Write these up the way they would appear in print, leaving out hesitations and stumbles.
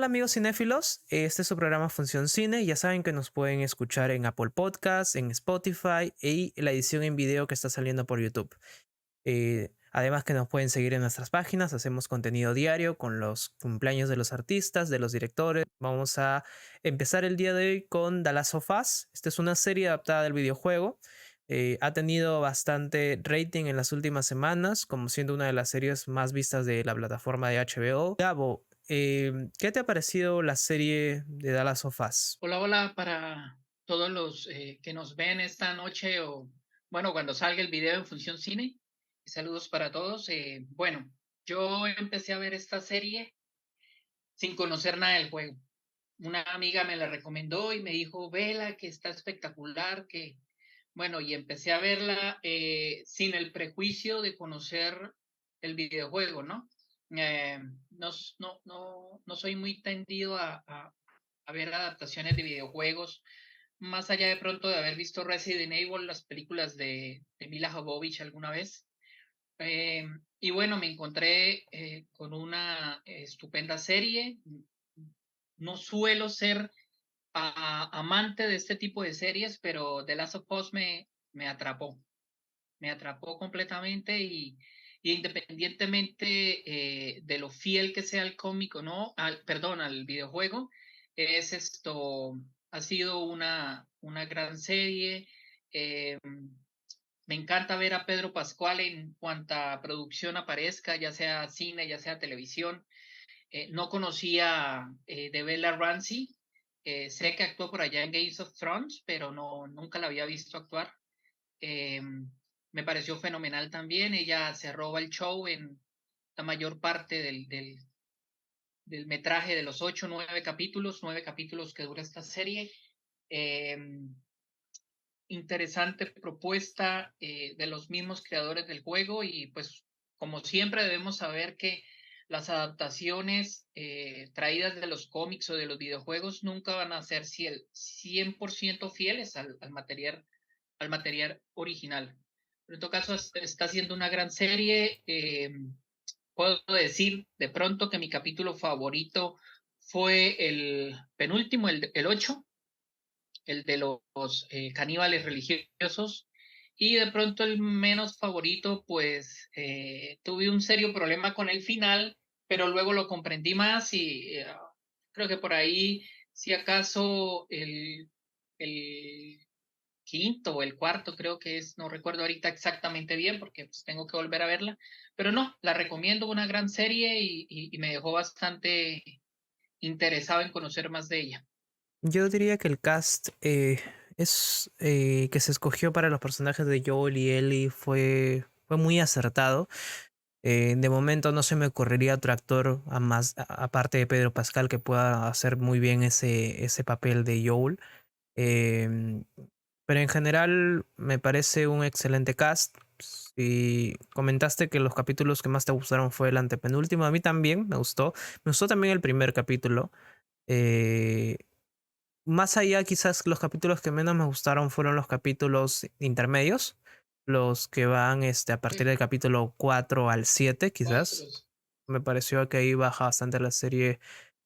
tal amigos cinéfilos? Este es su programa Función Cine. Ya saben que nos pueden escuchar en Apple Podcasts, en Spotify y la edición en video que está saliendo por YouTube. Además que nos pueden seguir en nuestras páginas, hacemos contenido diario con los cumpleaños de los artistas, de los directores. Vamos a empezar el día de hoy con The Last of Us. Esta es una serie adaptada del videojuego. Ha tenido bastante rating en las últimas semanas, como siendo una de las series más vistas de la plataforma de HBO. Gabo, ¿qué te ha parecido la serie de The Last of Us? Hola, hola para todos los que nos ven esta noche o, bueno, cuando salga el video en Función Cine. Saludos para todos. Bueno, yo empecé a ver esta serie sin conocer nada del juego. Una amiga me la recomendó y me dijo, vela, que está espectacular, que, bueno, y empecé a verla sin el prejuicio de conocer el videojuego, ¿no? Eh, no soy muy tendido a ver adaptaciones de videojuegos, más allá de pronto de haber visto Resident Evil, las películas de Mila Jovovich alguna vez. Eh, y bueno, me encontré con una estupenda serie. No suelo ser amante de este tipo de series, pero The Last of Us me atrapó completamente y independientemente de lo fiel que sea el cómic o no, perdón, al videojuego, ha sido una gran serie. Eh, Me encanta ver a Pedro Pascual en cuanta producción aparezca, ya sea cine, ya sea televisión. No conocía de Bella Ramsey. Sé que actuó por allá en Games of Thrones, pero no, nunca la había visto actuar. Eh, Me pareció fenomenal también. Ella se roba el show en la mayor parte del metraje de los 9 capítulos que dura esta serie. Eh, Interesante propuesta de los mismos creadores del juego y pues como siempre debemos saber que las adaptaciones traídas de los cómics o de los videojuegos nunca van a ser 100% fieles al material original. Pero en todo caso está siendo una gran serie. Puedo decir de pronto que mi capítulo favorito fue el penúltimo, el 8, el de los caníbales religiosos. Y de pronto el menos favorito, pues tuve un serio problema con el final, pero luego lo comprendí más y creo que por ahí, si acaso el quinto o el cuarto, creo que es, no recuerdo ahorita exactamente bien porque pues, tengo que volver a verla, pero no, la recomiendo, una gran serie y me dejó bastante interesado en conocer más de ella. Yo diría que el cast que se escogió para los personajes de Joel y Ellie fue muy acertado. De momento no se me ocurriría otro actor aparte de Pedro Pascal que pueda hacer muy bien ese papel de Joel. Em, pero en general me parece un excelente cast. Si comentaste que los capítulos que más te gustaron fue el antepenúltimo, a mí también me gustó. Me gustó también el primer capítulo. Eh, Más allá, quizás los capítulos que menos me gustaron fueron los capítulos intermedios, los que van a partir del capítulo 4 al 7 Cuatro. quizás. Me pareció que ahí baja bastante la serie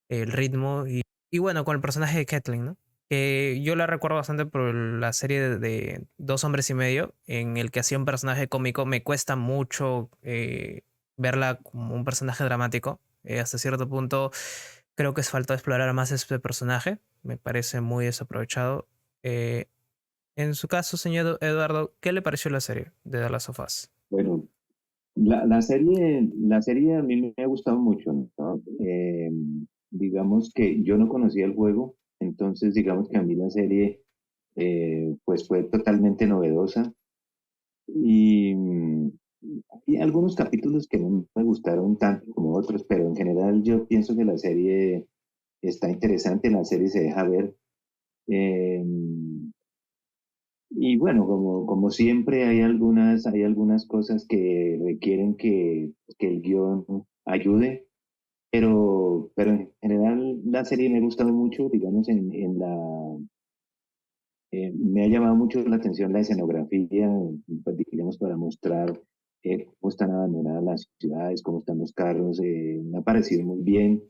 el ritmo y bueno, con el personaje de Catelyn, ¿no? Que yo la recuerdo bastante por la serie de Dos Hombres y Medio, en el que hacía un personaje cómico. Me cuesta mucho verla como un personaje dramático. Hasta cierto punto creo que es falta explorar más este personaje. Me parece muy desaprovechado. Eh, en su caso, señor Eduardo, ¿qué le pareció la serie de The Last of Us? Bueno, la serie a mí me ha gustado mucho, ¿no? Digamos que yo no conocía el juego, entonces digamos que a mí la serie pues fue totalmente novedosa y hay algunos capítulos que no me gustaron tanto como otros, pero en general yo pienso que la serie está interesante, la serie se deja ver. eh, y bueno, como siempre hay algunas cosas que requieren que el guión ayude, pero en general la serie me ha gustado mucho, digamos, me ha llamado mucho la atención la escenografía, pues, digamos, para mostrar cómo están abandonadas las ciudades, cómo están los carros, me ha parecido muy bien.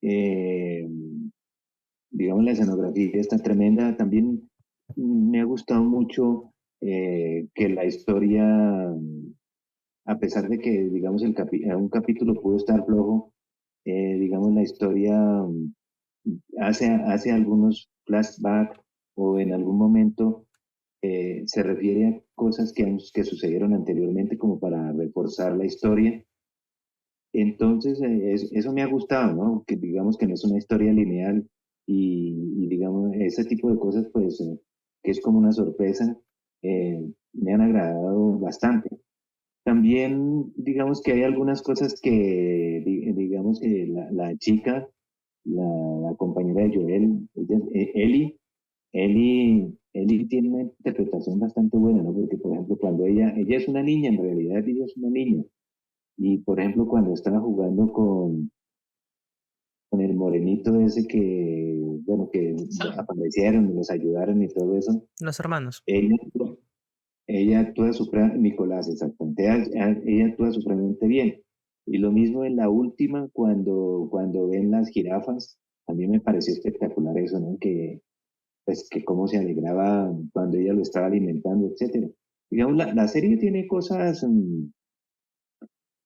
Eh, digamos, la escenografía está tremenda. También me ha gustado mucho que la historia, a pesar de que, digamos, un capítulo pudo estar flojo, digamos, la historia hace algunos flashbacks o en algún momento se refiere a cosas que sucedieron anteriormente como para reforzar la historia. Entonces, eso me ha gustado, ¿no? Que digamos que no es una historia lineal y digamos, ese tipo de cosas, pues, que es como una sorpresa, me han agradado bastante. También, digamos que hay algunas cosas que, digamos que la chica, la compañera de Joel, Ellie tiene una interpretación bastante buena, ¿no? Porque, por ejemplo, cuando ella es una niña, en realidad ella es una niña, y por ejemplo, cuando estaba jugando con el morenito ese que, bueno, que Sam. aparecieron y los ayudaron y todo eso, Los hermanos. ella, ella actúa Nicolás, exactamente, ella actúa supremamente bien. Y lo mismo en la última, cuando ven las jirafas, a mí me pareció espectacular eso, ¿no? Que, pues, que cómo se alegraba cuando ella lo estaba alimentando, etcétera. Digamos, la serie tiene cosas,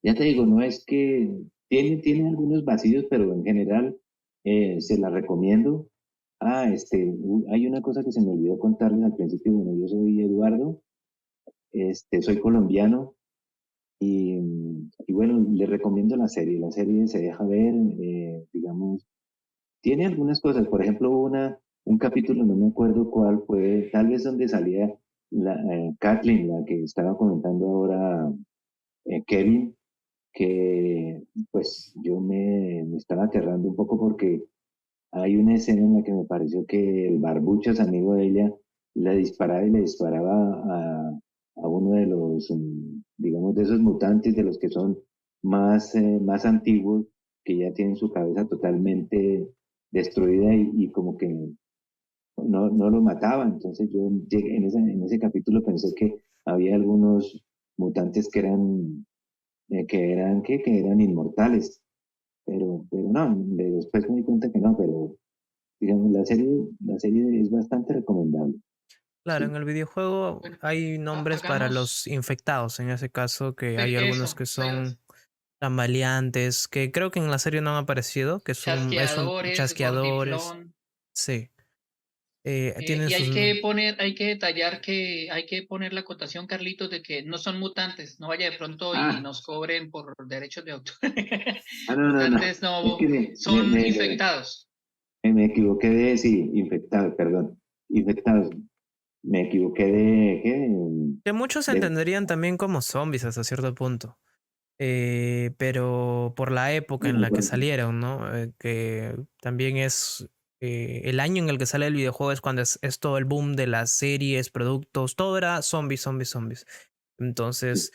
ya te digo, no es que tiene algunos vacíos, pero en general se la recomiendo. Hay una cosa que se me olvidó contarles al principio. Bueno, yo soy Eduardo, soy colombiano y bueno, les recomiendo la serie. La serie se deja ver, digamos, tiene algunas cosas. Por ejemplo, un capítulo, no me acuerdo cuál fue, tal vez donde salía Kathleen, la que estaba comentando ahora Kevin, que pues yo me estaba aterrando un poco porque hay una escena en la que me pareció que el Barbuchas, amigo de ella, le disparaba y le disparaba a uno de los, digamos, de esos mutantes, de los que son más antiguos, que ya tienen su cabeza totalmente destruida y como que no lo mataba. Entonces yo en ese capítulo pensé que había algunos mutantes que eran inmortales, pero no, después me di cuenta que no, pero digamos, la serie es bastante recomendable. Claro, en Sí. el videojuego Bueno, hay nombres para los hagamos infectados, en ese caso, que hay algunos eso, que son tambaleantes, que creo que en la serie no han aparecido, que es un chasqueadores, chasqueadores. gordiflón. Sí, tienen Y sus... hay que detallar que hay que poner la acotación, Carlitos, de que no son mutantes, no vaya de pronto y Ah, nos cobren por derechos de autor. no. Mutantes Es no, que son infectados. me equivoqué sí, infectados, perdón. Infectados. Me equivoqué Que muchos de, entenderían también como zombies hasta cierto punto. Pero por la época en la que de- salieron, ¿no? Que también es el año en el que sale el videojuego es cuando es todo el boom de las series, productos, todo era zombies, zombies, zombies. Entonces,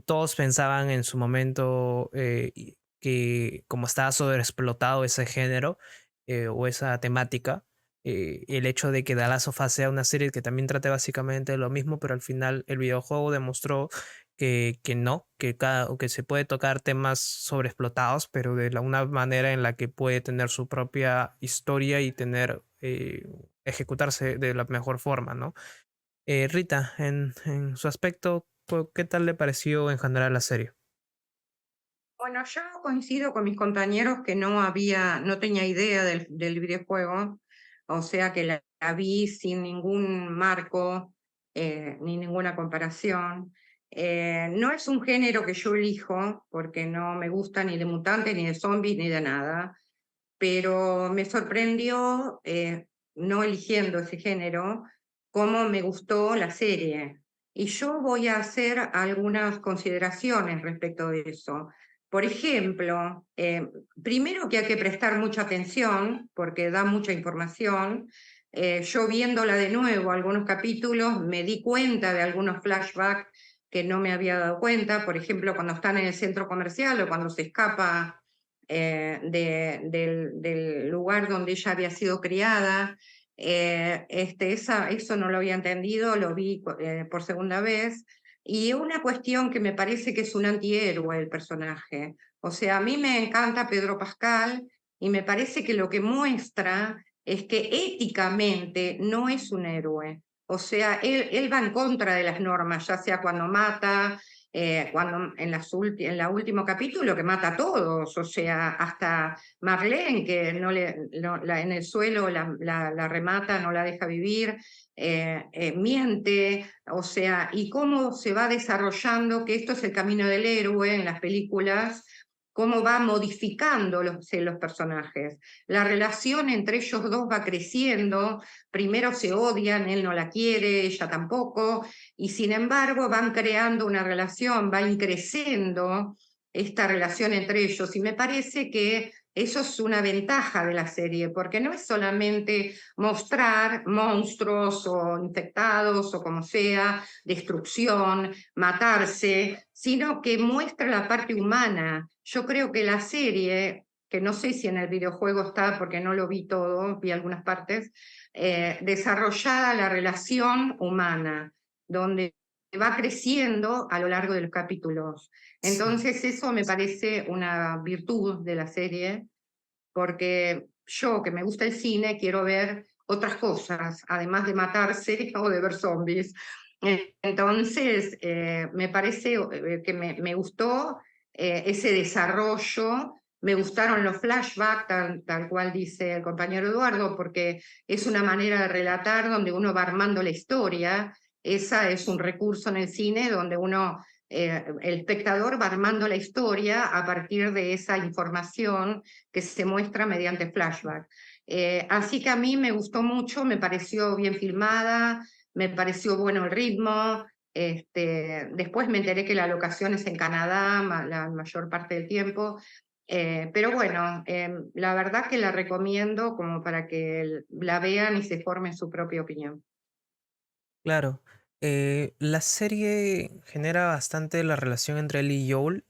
todos pensaban en su momento que como estaba sobreexplotado ese género o esa temática, el hecho de que The Last of Us sea una serie que también trate básicamente de lo mismo, pero al final el videojuego demostró que no, que se puede tocar temas sobreexplotados, pero de una manera en la que puede tener su propia historia y tener ejecutarse de la mejor forma, ¿no? Rita, en su aspecto, ¿qué tal le pareció en general la serie? Bueno, yo coincido con mis compañeros que no tenía idea del videojuego, o sea que la vi sin ningún marco, ni ninguna comparación. No es un género que yo elijo, porque no me gusta ni de mutantes, ni de zombies, ni de nada, pero me sorprendió, no eligiendo ese género, cómo me gustó la serie. Y yo voy a hacer algunas consideraciones respecto de eso. Por ejemplo, primero que hay que prestar mucha atención porque da mucha información. Yo viéndola de nuevo, algunos capítulos, me di cuenta de algunos flashbacks que no me había dado cuenta. Por ejemplo, cuando están en el centro comercial o cuando se escapa del lugar donde ella había sido criada. Eso no lo había entendido, lo vi por segunda vez. Y una cuestión que me parece que es un antihéroe el personaje. O sea, a mí me encanta Pedro Pascal y me parece que lo que muestra es que éticamente no es un héroe. O sea, él va en contra de las normas, ya sea cuando mata, cuando en la último capítulo que mata a todos, o sea, hasta Marlene, que en el suelo la remata, no la deja vivir, miente, o sea, y cómo se va desarrollando, que esto es el camino del héroe en las películas, cómo va modificando los personajes. La relación entre ellos dos va creciendo, primero se odian, él no la quiere, ella tampoco, y sin embargo van creando una relación, va increciendo esta relación entre ellos, y me parece que eso es una ventaja de la serie, porque no es solamente mostrar monstruos o infectados o como sea, destrucción, matarse, sino que muestra la parte humana. Yo creo que la serie, que no sé si en el videojuego está porque no lo vi todo, vi algunas partes, desarrollada la relación humana, donde va creciendo a lo largo de los capítulos. Sí. Entonces eso me parece una virtud de la serie, porque yo que me gusta el cine quiero ver otras cosas, además de matarse o de ver zombies. Entonces, me parece que me gustó ese desarrollo, me gustaron los flashbacks, tal cual dice el compañero Eduardo, porque es una manera de relatar donde uno va armando la historia. Esa es un recurso en el cine donde el espectador va armando la historia a partir de esa información que se muestra mediante flashback. Así que a mí me gustó mucho, me pareció bien filmada, me pareció bueno el ritmo. Después me enteré que la locación es en Canadá la mayor parte del tiempo. Pero bueno, la verdad que la recomiendo como para que la vean y se formen su propia opinión. Claro, la serie genera bastante la relación entre él y Joel.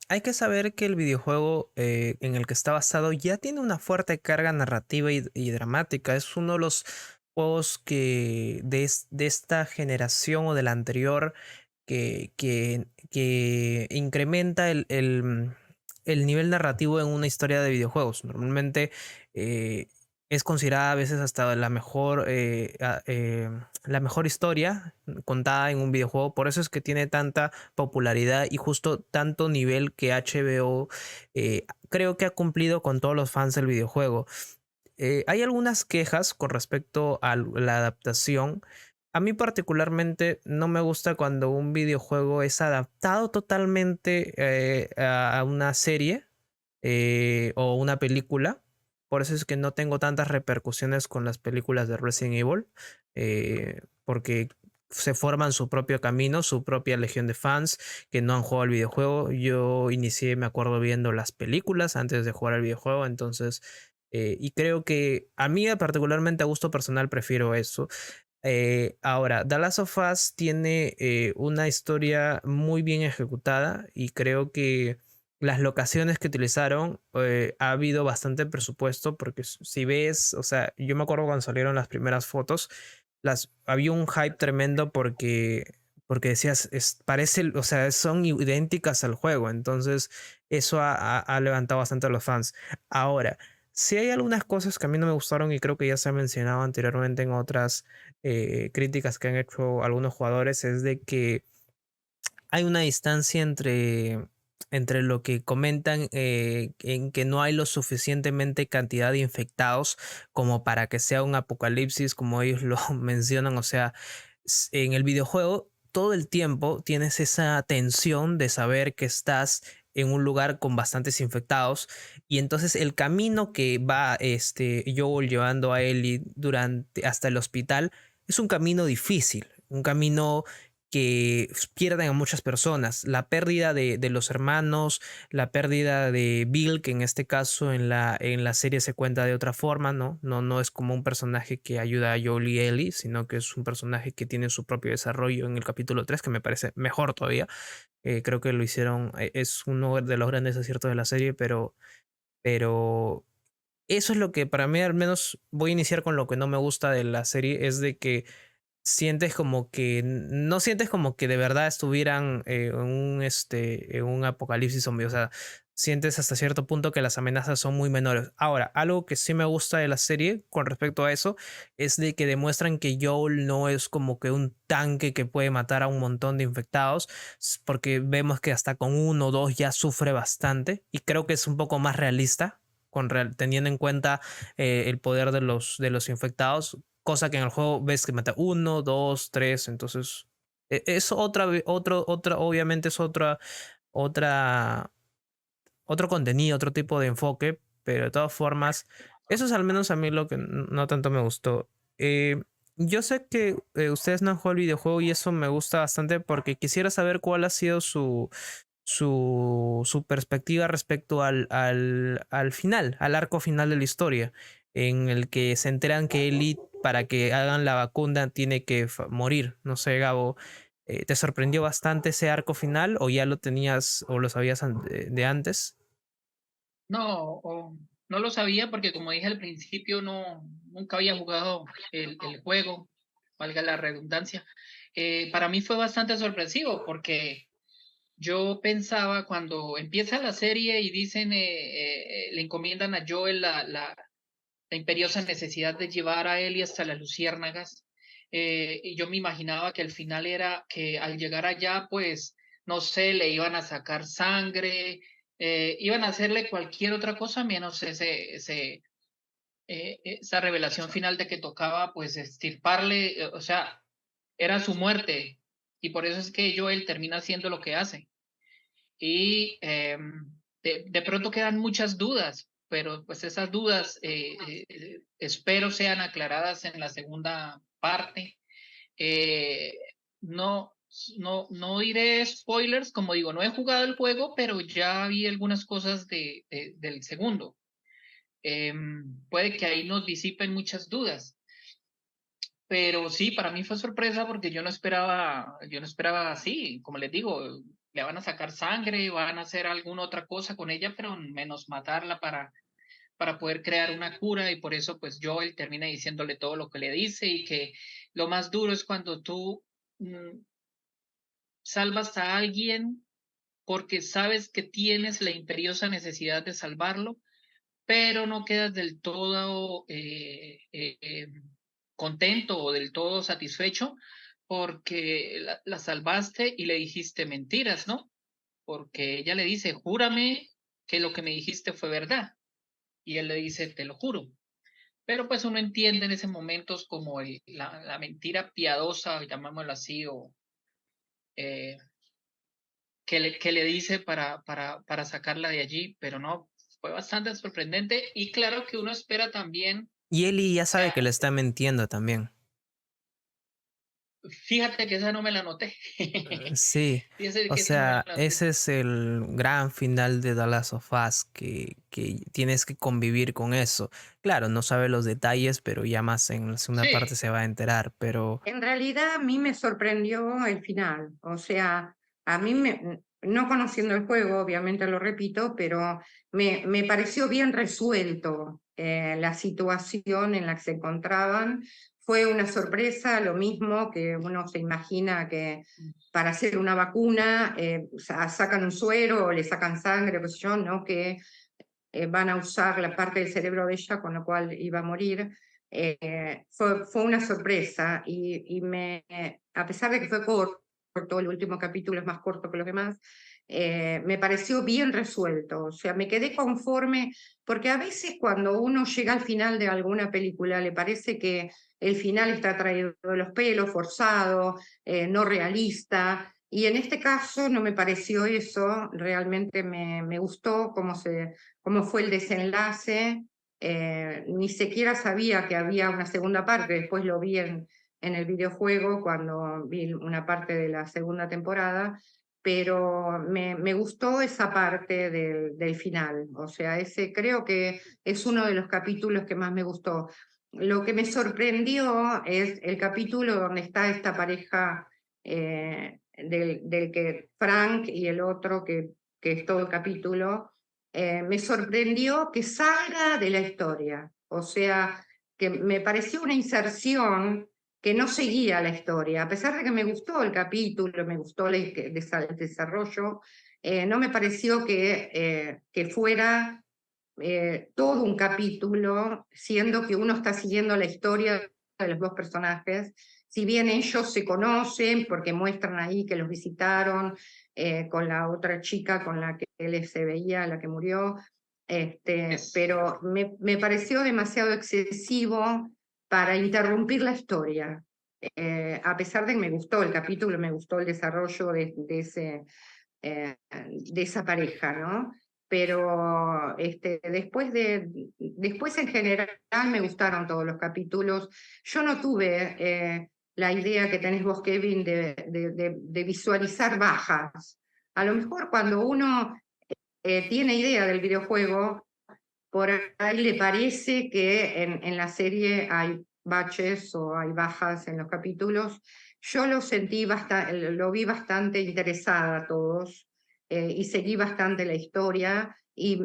Hay que saber que el videojuego en el que está basado ya tiene una fuerte carga narrativa y dramática. Es uno de los juegos de esta generación o de la anterior que incrementa el nivel narrativo en una historia de videojuegos. Normalmente eh, es considerada a veces hasta la mejor historia contada en un videojuego. Por eso es que tiene tanta popularidad y justo tanto nivel que HBO creo que ha cumplido con todos los fans del videojuego. Hay algunas quejas con respecto a la adaptación. A mí particularmente no me gusta cuando un videojuego es adaptado totalmente a una serie o una película. Por eso es que no tengo tantas repercusiones con las películas de Resident Evil, porque se forman su propio camino, su propia legión de fans que no han jugado al videojuego. Yo inicié, me acuerdo, viendo las películas antes de jugar al videojuego, entonces, y creo que a mí particularmente a gusto personal prefiero eso. Ahora, The Last of Us tiene una historia muy bien ejecutada y creo que las locaciones que utilizaron ha habido bastante presupuesto porque si ves, o sea, yo me acuerdo cuando salieron las primeras fotos, había un hype tremendo porque decías, parece, o sea, son idénticas al juego, entonces eso ha levantado bastante a los fans. Ahora, si hay algunas cosas que a mí no me gustaron y creo que ya se ha mencionado anteriormente en otras críticas que han hecho algunos jugadores, es de que hay una distancia entre lo que comentan en que no hay lo suficientemente cantidad de infectados como para que sea un apocalipsis como ellos lo mencionan. O sea, en el videojuego todo el tiempo tienes esa tensión de saber que estás en un lugar con bastantes infectados y entonces el camino que va Joel llevando a Ellie hasta el hospital es un camino difícil, un camino que pierden a muchas personas. La pérdida de los hermanos, la pérdida de Bill, que en este caso en la serie se cuenta de otra forma, ¿no? No es como un personaje que ayuda a Joel y Ellie, sino que es un personaje que tiene su propio desarrollo en el capítulo 3 que me parece mejor todavía. Creo que lo hicieron, es uno de los grandes aciertos de la serie, pero eso es lo que para mí, al menos voy a iniciar con lo que no me gusta de la serie, es de que sientes como que no sientes como que de verdad estuvieran en un apocalipsis zombie. O sea, sientes hasta cierto punto que las amenazas son muy menores. Ahora, algo que sí me gusta de la serie con respecto a eso es de que demuestran que Joel no es como que un tanque que puede matar a un montón de infectados, porque vemos que hasta con uno o dos ya sufre bastante y creo que es un poco más realista teniendo en cuenta el poder de los infectados, cosa que en el juego ves que mata uno, dos, tres, entonces es obviamente es otra otro contenido, otro tipo de enfoque, pero de todas formas, eso es al menos a mí lo que no tanto me gustó. Yo sé que ustedes no han jugado el videojuego y eso me gusta bastante porque quisiera saber cuál ha sido su perspectiva respecto al final, al arco final de la historia, en el que se enteran que Ellie, para que hagan la vacuna, tiene que morir. No sé, Gabo, ¿te sorprendió bastante ese arco final o ya lo tenías o lo sabías de antes? No, no lo sabía porque como dije al principio, nunca había jugado el juego, valga la redundancia. Para mí fue bastante sorpresivo porque yo pensaba cuando empieza la serie y dicen, le encomiendan a Joel la imperiosa necesidad de llevar a Ellie hasta las luciérnagas, y yo me imaginaba que al final era que al llegar allá, pues, no sé, le iban a sacar sangre, iban a hacerle cualquier otra cosa menos esa revelación final de que tocaba, pues, extirparle, o sea, era su muerte, y por eso es que Joel termina haciendo lo que hace. Y de pronto quedan muchas dudas, pero pues esas dudas espero sean aclaradas en la segunda parte. Eh, no, no diré spoilers, como digo, no he jugado el juego, pero ya vi algunas cosas del segundo. Puede que ahí nos disipen muchas dudas. Pero sí, para mí fue sorpresa porque yo no esperaba así, como les digo, le van a sacar sangre, van a hacer alguna otra cosa con ella, pero menos matarla para poder crear una cura y por eso pues Joel termina diciéndole todo lo que le dice y que lo más duro es cuando tú mm, salvas a alguien porque sabes que tienes la imperiosa necesidad de salvarlo, pero no quedas del todo contento o del todo satisfecho porque la salvaste y le dijiste mentiras, ¿no? Porque ella le dice, júrame que lo que me dijiste fue verdad. Y él le dice, te lo juro. Pero pues uno entiende en ese momento como la mentira piadosa, llamémoslo así, o eh, que le dice para sacarla de allí, pero no, fue bastante sorprendente y claro que uno espera también, Y Ellie ya sabe eh, que le está mintiendo también. fíjate que esa no me la noté. Sí, Fíjate o que esa no me sea, la noté. ese es el gran final de The Last of Us, que tienes que convivir con eso. Claro, no sabe los detalles, pero ya más en la segunda parte Sí, se va a enterar, pero En realidad a mí me sorprendió el final, o sea, no conociendo el juego, obviamente lo repito, pero me pareció bien resuelto la situación en la que se encontraban. Fue una sorpresa, lo mismo que uno se imagina que para hacer una vacuna sacan un suero o le sacan sangre, qué sé yo, ¿no? Que van a usar la parte del cerebro de ella, con lo cual iba a morir. Fue una sorpresa a pesar de que fue corto, el último capítulo es más corto que los demás, me pareció bien resuelto, o sea, me quedé conforme, porque a veces cuando uno llega al final de alguna película le parece que el final está traído de los pelos, forzado, no realista, y en este caso no me pareció eso, realmente me gustó cómo fue el desenlace. Ni siquiera sabía que había una segunda parte, después lo vi en el videojuego cuando vi una parte de la segunda temporada, pero me gustó esa parte del final, o sea, ese creo que es uno de los capítulos que más me gustó. Lo que me sorprendió es el capítulo donde está esta pareja del que Frank y el otro, que es todo el capítulo, me sorprendió que salga de la historia, o sea, que me pareció una inserción que no seguía la historia. A pesar de que me gustó el capítulo, me gustó el desarrollo, no me pareció que fuera todo un capítulo, siendo que uno está siguiendo la historia de los dos personajes. Si bien ellos se conocen, porque muestran ahí que los visitaron con la otra chica con la que él se veía, la que murió, pero me pareció demasiado excesivo para interrumpir la historia. A pesar de que me gustó el capítulo, me gustó el desarrollo de esa pareja, ¿no? Pero después en general me gustaron todos los capítulos. Yo no tuve la idea que tenés vos, Kevin, de visualizar bajas. A lo mejor cuando uno tiene idea del videojuego, por ahí le parece que en la serie hay baches o hay bajas en los capítulos. Yo lo vi bastante interesada a todos y seguí bastante la historia y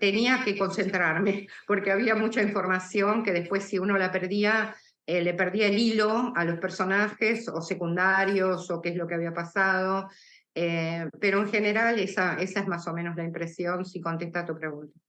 tenía que concentrarme porque había mucha información que después si uno la perdía, le perdía el hilo a los personajes o secundarios o qué es lo que había pasado. Pero en general esa es más o menos la impresión si contesta tu pregunta.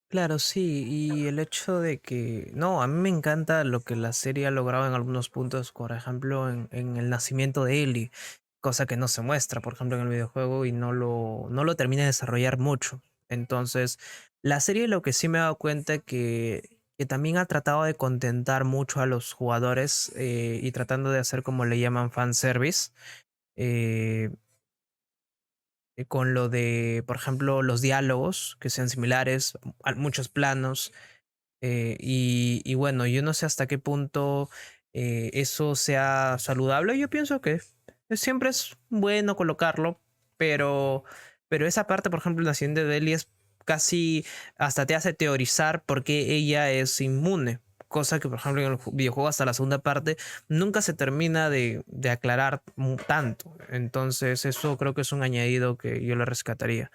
Claro, sí, y el hecho de que, no, a mí me encanta lo que la serie ha logrado en algunos puntos, por ejemplo, en el nacimiento de Ellie, cosa que no se muestra, por ejemplo, en el videojuego y no lo termina de desarrollar mucho. Entonces, la serie lo que sí me he dado cuenta que también ha tratado de contentar mucho a los jugadores y tratando de hacer como le llaman fanservice. eh, con lo de, por ejemplo, los diálogos que sean similares, muchos planos. Y bueno, yo no sé hasta qué punto eso sea saludable. Yo pienso que siempre es bueno colocarlo, pero, pero esa parte, por ejemplo, en la siguiente de Ellie es casi hasta te hace teorizar por qué ella es inmune. Cosa que, por ejemplo, en el videojuego hasta la segunda parte nunca se termina de aclarar tanto. Entonces, eso creo que es un añadido que yo le rescataría.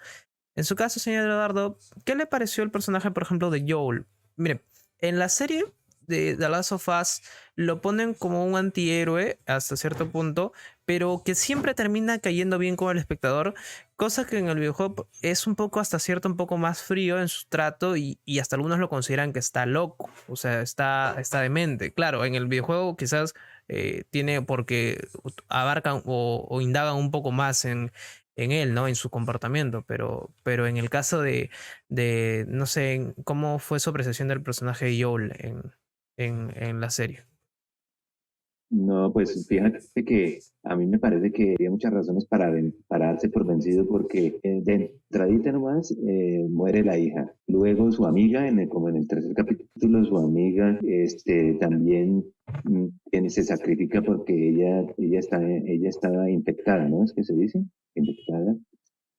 En su caso, señor Eduardo, ¿qué le pareció el personaje, por ejemplo, de Joel? Mire, en la serie de The Last of Us lo ponen como un antihéroe hasta cierto punto, pero que siempre termina cayendo bien con el espectador, cosa que en el videojuego es un poco hasta cierto un poco más frío en su trato y hasta algunos lo consideran que está loco, o sea, está demente. Claro, en el videojuego quizás tiene porque abarcan o indagan un poco más en él, ¿no? En su comportamiento, pero en el caso de, no sé, cómo fue su apreciación del personaje de Joel en la serie. No, pues fíjate que a mí me parece que había muchas razones para darse por vencido porque de entradita nomás muere la hija. Luego su amiga, como en el tercer capítulo, su amiga también se sacrifica porque ella estaba infectada, ¿no? Es que se dice, infectada.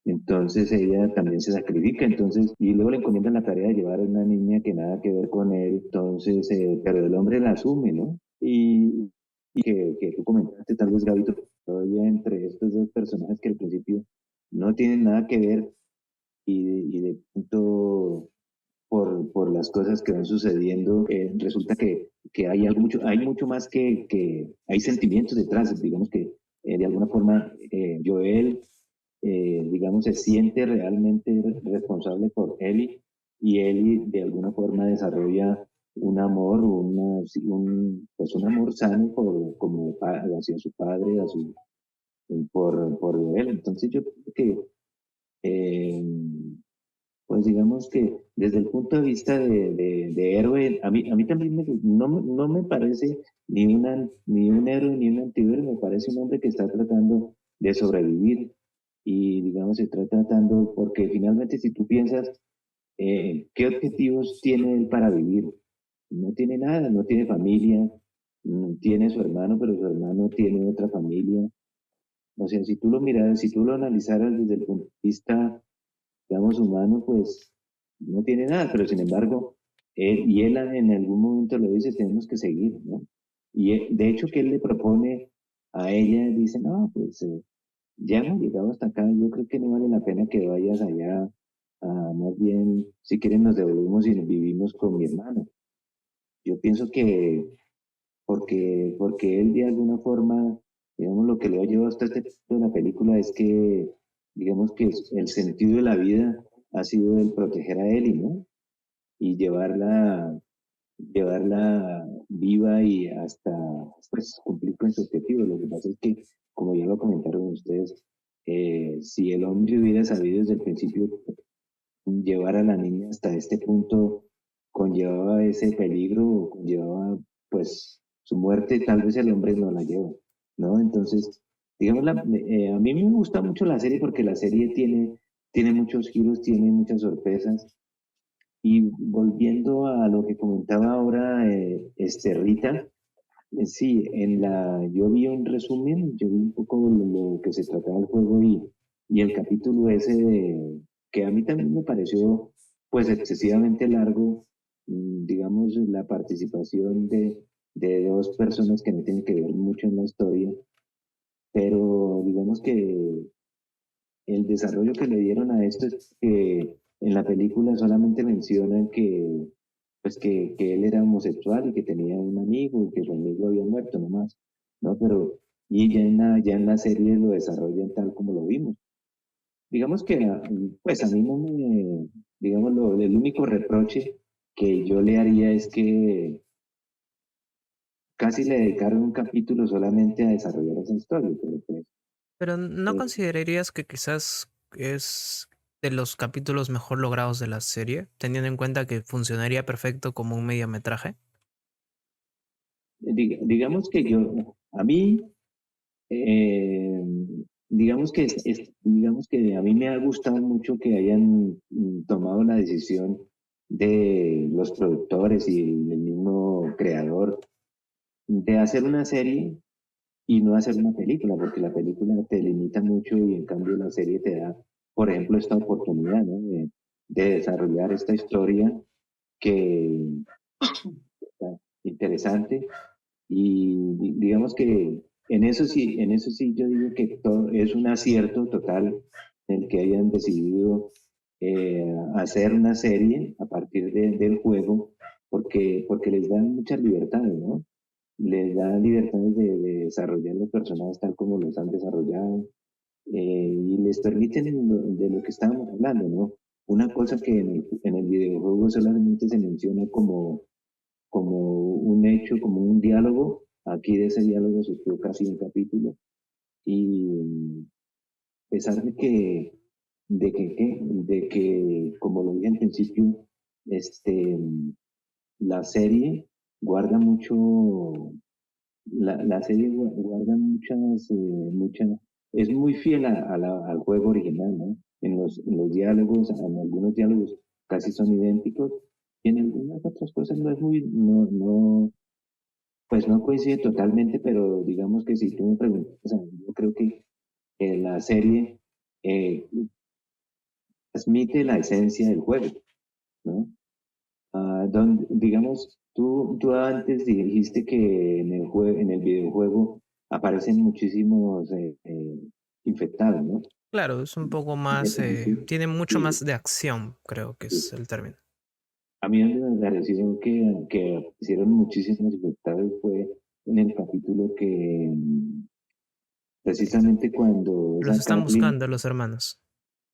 Entonces ella también se sacrifica, entonces, y luego le encomiendan la tarea de llevar a una niña que nada que ver con él, entonces, pero el hombre la asume, ¿no? Y que tú comentaste, tal vez Gabito, todavía entre estos dos personajes que al principio no tienen nada que ver y de pronto por las cosas que van sucediendo, resulta que hay mucho más que hay sentimientos detrás, digamos que de alguna forma Joel digamos, se siente realmente responsable por Ellie y Ellie de alguna forma desarrolla un amor, pues un amor sano hacia su padre, por él. Entonces yo creo que, eh, pues digamos que desde el punto de vista de héroe, a mí también no me parece ni un héroe ni un antihéroe, me parece un hombre que está tratando de sobrevivir y digamos se está tratando, porque finalmente si tú piensas, ¿qué objetivos tiene él para vivir? No tiene nada, no tiene familia, tiene su hermano, pero su hermano tiene otra familia. O sea, si tú lo miras, si tú lo analizaras desde el punto de vista, digamos, humano, pues no tiene nada, pero sin embargo, él en algún momento le dice, tenemos que seguir, ¿no? De hecho que él le propone a ella, dice, no, pues ya hemos llegado hasta acá, yo creo que no vale la pena que vayas allá, más bien, si quieren nos devolvemos y vivimos con mi hermano. Yo pienso que porque él de alguna forma, digamos, lo que lo ha llevado hasta este punto de la película es que, digamos que el sentido de la vida ha sido el proteger a Ellie, ¿no? Y llevarla viva y hasta pues, cumplir con su objetivo. Lo que pasa es que, como ya lo comentaron ustedes, si el hombre hubiera sabido desde el principio llevar a la niña hasta este punto, conllevaba ese peligro, conllevaba pues su muerte, tal vez el hombre no la lleva, ¿no? Entonces, digamos, a mí me gusta mucho la serie porque la serie tiene muchos giros, tiene muchas sorpresas. Y volviendo a lo que comentaba ahora Rita, sí, yo vi un resumen, yo vi un poco lo que se trataba el juego y el capítulo ese que a mí también me pareció pues excesivamente largo, digamos, la participación de dos personas que no tienen que ver mucho en la historia, pero digamos que el desarrollo que le dieron a esto es que en la película solamente mencionan que él era homosexual y que tenía un amigo y que su amigo había muerto nomás, ¿no? Pero, y ya en la serie lo desarrollan tal como lo vimos. Digamos que, pues a mí no me, digamos, el único reproche que yo le haría es que casi le dedicaron un capítulo solamente a desarrollar esa historia, pero pues, Pero ¿no eh, considerarías que quizás es de los capítulos mejor logrados de la serie, teniendo en cuenta que funcionaría perfecto como un mediometraje? digamos que a mí, Eh, digamos que a mí me ha gustado mucho que hayan tomado la decisión de los productores y el mismo creador de hacer una serie y no hacer una película, porque la película te limita mucho y en cambio la serie te da, por ejemplo, esta oportunidad, ¿no? De desarrollar esta historia que está interesante y digamos que en eso sí yo digo que todo es un acierto total el que hayan decidido hacer una serie a partir del juego, porque les dan muchas libertades, ¿no? Les dan libertades de desarrollar los personajes tal como los han desarrollado y les permiten de lo que estábamos hablando, ¿no? Una cosa que en el videojuego solamente se menciona como un hecho, como un diálogo. Aquí de ese diálogo se estuvo casi un capítulo. Y a pesar de que, como lo dije al principio, este, la serie guarda mucho, la serie guarda muchas, es muy fiel al juego original, ¿no? En los diálogos, en algunos diálogos casi son idénticos, y en algunas otras cosas no es muy, no, pues no coincide totalmente, pero digamos que si tú me preguntas, yo creo que la serie eh, transmite la esencia del juego, ¿no? Digamos, tú antes dijiste que en el videojuego aparecen muchísimos infectados, ¿no? Claro, es un poco más, Sí, tiene mucho sí, más de acción, creo que es sí. el término. A mí donde me pareció que hicieron muchísimos infectados fue en el capítulo que precisamente cuando Los esa están Kathleen. buscando los hermanos.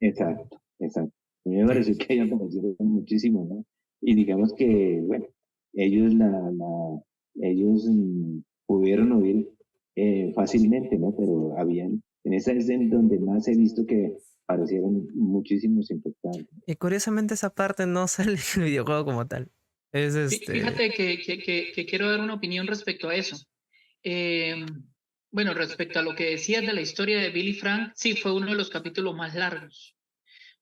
Exacto, exacto. A mí me Sí. pareció que hayan conocido muchísimo, ¿no? Y digamos que, bueno, ellos ellos pudieron huir fácilmente, ¿no? Pero en esa es en donde más he visto que aparecieron muchísimos infectados. Y curiosamente esa parte no sale en el videojuego como tal. Es Fíjate que quiero dar una opinión respecto a eso. Eh, bueno, respecto a lo que decías de la historia de Billy Frank, sí, fue uno de los capítulos más largos.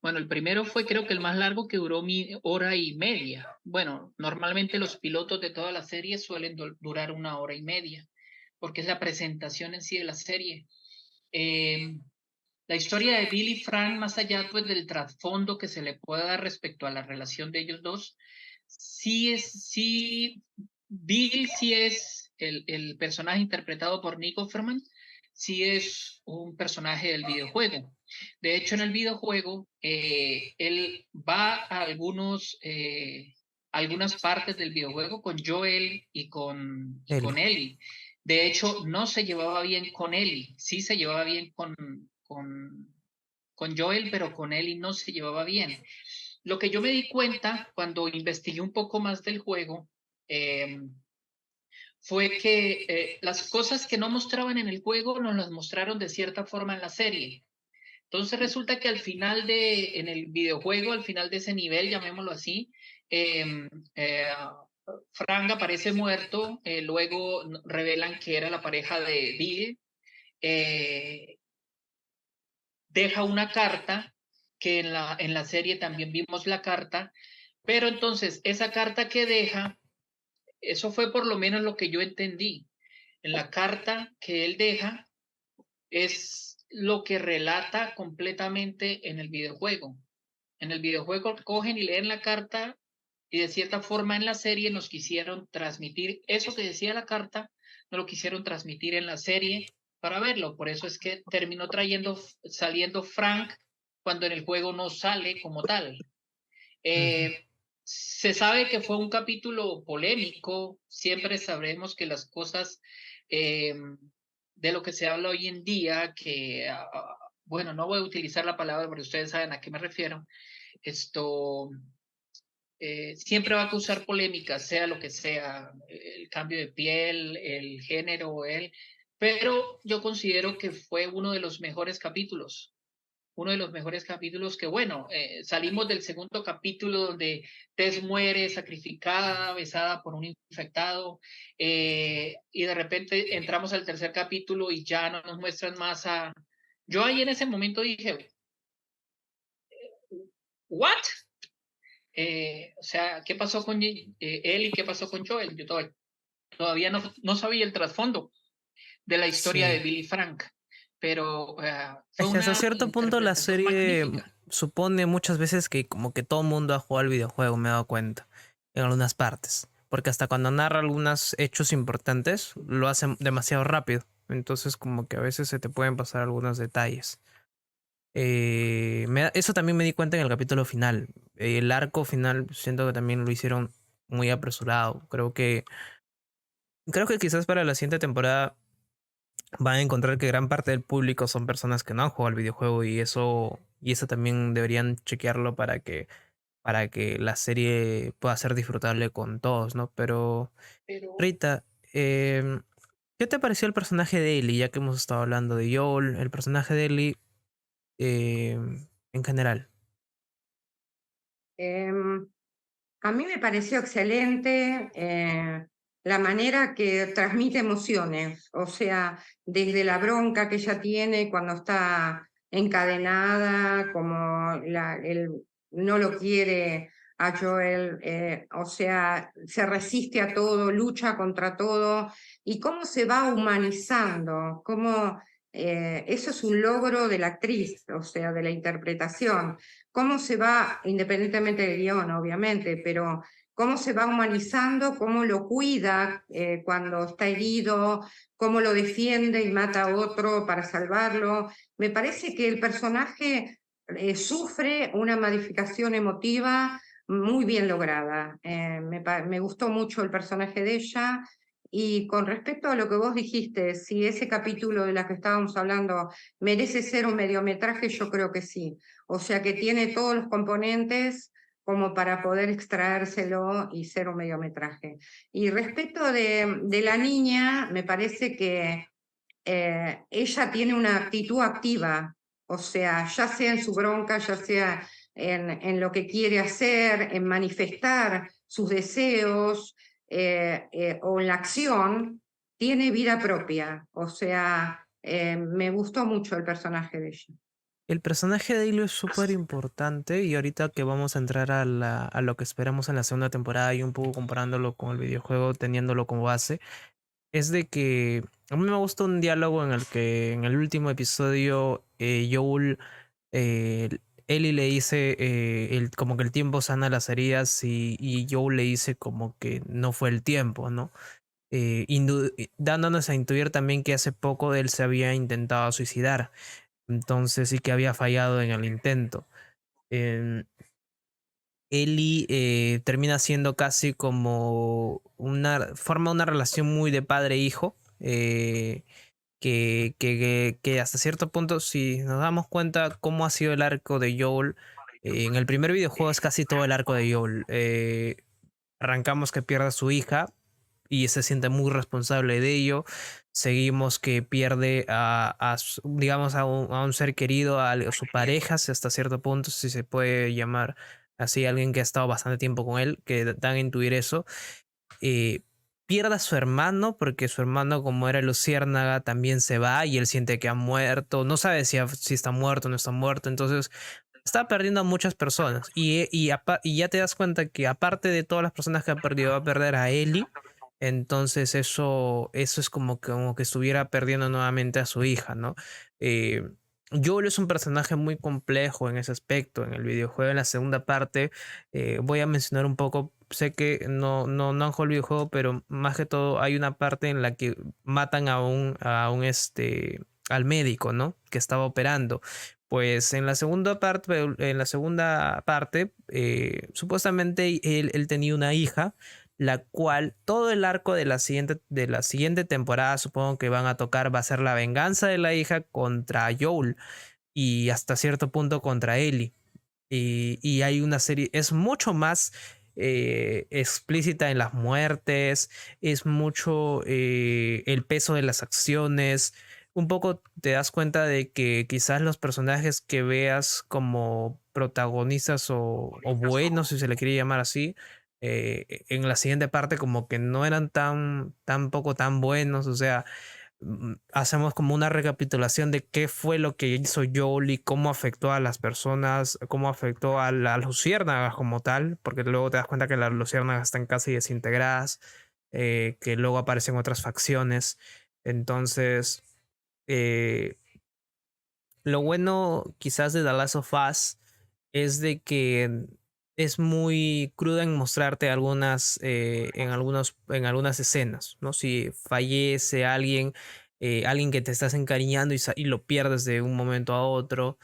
Bueno, el primero fue creo que el más largo que duró hora y media. Bueno, normalmente los pilotos de todas las series suelen durar una hora y media, porque es la presentación en sí de la serie. Eh, la historia de Billy y Frank, más allá pues del trasfondo que se le pueda dar respecto a la relación de ellos dos, Bill sí es el personaje interpretado por Nick Offerman, sí es un personaje del videojuego. De hecho, en el videojuego, él va a algunos algunas partes del videojuego con Joel y con Ellie. Ellie. De hecho, no se llevaba bien con Ellie, sí se llevaba bien con Joel, pero con Ellie no se llevaba bien. Lo que yo me di cuenta cuando investigué un poco más del juego fue que las cosas que no mostraban en el juego nos las mostraron de cierta forma en la serie. Entonces resulta que al final en el videojuego, al final de ese nivel, llamémoslo así, eh, eh, Frank aparece muerto, luego revelan que era la pareja de Bill, deja una carta, que en la serie también vimos la carta, pero entonces esa carta que deja, eso fue por lo menos lo que yo entendí. En la carta que él deja es lo que relata completamente en el videojuego. En el videojuego cogen y leen la carta y de cierta forma en la serie nos quisieron transmitir eso que decía la carta, no lo quisieron transmitir en la serie para verlo. Por eso es que terminó saliendo Frank cuando en el juego no sale como tal. Se sabe que fue un capítulo polémico, siempre sabremos que las cosas de lo que se habla hoy en día, que, bueno, no voy a utilizar la palabra, pero ustedes saben a qué me refiero, esto siempre va a causar polémica, sea lo que sea, el cambio de piel, el género, pero yo considero que fue uno de los mejores capítulos que, bueno, salimos del segundo capítulo donde Tess muere sacrificada, besada por un infectado, y de repente entramos al tercer capítulo y ya no nos muestran más a... Yo ahí en ese momento dije, ¿what? O sea, ¿qué pasó con él y qué pasó con Joel? Yo todavía no sabía el trasfondo de la historia de Sí. Billy Frank, pero fue Es que hasta una cierto punto la interpretación serie magnífica. supone muchas veces que como que todo el mundo ha jugado al videojuego, me he dado cuenta, en algunas partes. Porque hasta cuando narra algunos hechos importantes, lo hacen demasiado rápido. Entonces como que a veces se te pueden pasar algunos detalles. Eso también me di cuenta en el capítulo final. El arco final siento que también lo hicieron muy apresurado. Creo que quizás para la siguiente temporada van a encontrar que gran parte del público son personas que no han jugado al videojuego y eso también deberían chequearlo para que la serie pueda ser disfrutable con todos, ¿no? Pero Pero Rita, ¿qué te pareció el personaje de Ellie? Ya que hemos estado hablando de Joel, el personaje de Ellie en general. Em, A mí me pareció excelente la manera que transmite emociones, o sea, desde la bronca que ella tiene cuando está encadenada, como él no lo quiere a Joel, o sea, se resiste a todo, lucha contra todo, y cómo se va humanizando, cómo eso es un logro de la actriz, o sea, de la interpretación cómo se va, independientemente del guión, obviamente, pero cómo se va humanizando, cómo lo cuida cuando está herido, cómo lo defiende y mata a otro para salvarlo. Me parece que el personaje sufre una modificación emotiva muy bien lograda. Me gustó mucho el personaje de ella. Y con respecto a lo que vos dijiste, si ese capítulo de la que estábamos hablando merece ser un mediometraje, yo creo que sí. O sea que tiene todos los componentes como para poder extraérselo y ser un mediometraje. Y respecto de la niña, me parece que ella tiene una actitud activa, o sea, ya sea en su bronca, ya sea en lo que quiere hacer, en manifestar sus deseos o en la acción, tiene vida propia. O sea, me gustó mucho el personaje de ella. El personaje de Hilo es súper importante y ahorita que vamos a entrar a lo que esperamos en la segunda temporada y un poco comparándolo con el videojuego, teniéndolo como base, es de que a mí me gusta un diálogo en el que en el último episodio Joel, eh, Ellie le dice como que el tiempo sana las heridas y Joel le dice como que no fue el tiempo, ¿no? Dándonos a intuir también que hace poco él se había intentado suicidar. Entonces sí que había fallado en el intento. Em, Ellie termina siendo casi como forma una relación muy de padre-hijo, que hasta cierto punto, si nos damos cuenta cómo ha sido el arco de Joel, en el primer videojuego es casi todo el arco de Joel. Arrancamos que pierde a su hija y se siente muy responsable de ello. Seguimos que pierde digamos, a un ser querido, a su pareja, hasta cierto punto, si se puede llamar así, alguien que ha estado bastante tiempo con él, que dan a intuir eso. eh, Pierde a su hermano, porque su hermano, como era luciérnaga, también se va y él siente que ha muerto. No sabe si está muerto o no está muerto. Entonces está perdiendo a muchas personas. Y ya te das cuenta que aparte de todas las personas que ha perdido, va a perder a Ellie. Entonces eso es como que estuviera perdiendo nuevamente a su hija, ¿no? Eh, Joel es un personaje muy complejo en ese aspecto. En el videojuego, en la segunda parte, voy a mencionar un poco. Sé que no han jugado el videojuego, pero más que todo hay una parte en la que matan al médico, ¿no? Que estaba operando. Pues en la segunda parte, supuestamente él tenía una hija, la cual todo el arco de la siguiente temporada, supongo que van a tocar, va a ser la venganza de la hija contra Joel y hasta cierto punto contra Ellie. Y hay una serie, es mucho más explícita en las muertes, es mucho el peso de las acciones. Un poco te das cuenta de que quizás los personajes que veas como protagonistas o buenos, si se le quiere llamar así, en la siguiente parte como que no eran tan poco tan buenos. O sea, hacemos como una recapitulación de qué fue lo que hizo Joel y cómo afectó a las personas, cómo afectó a las luciérnagas como tal, porque luego te das cuenta que las luciérnagas están casi desintegradas, que luego aparecen otras facciones. Entonces, eh, lo bueno quizás de The Last of Us es de que es muy cruda en mostrarte en algunas escenas, ¿no? Si fallece alguien, alguien que te estás encariñando y lo pierdes de un momento a otro.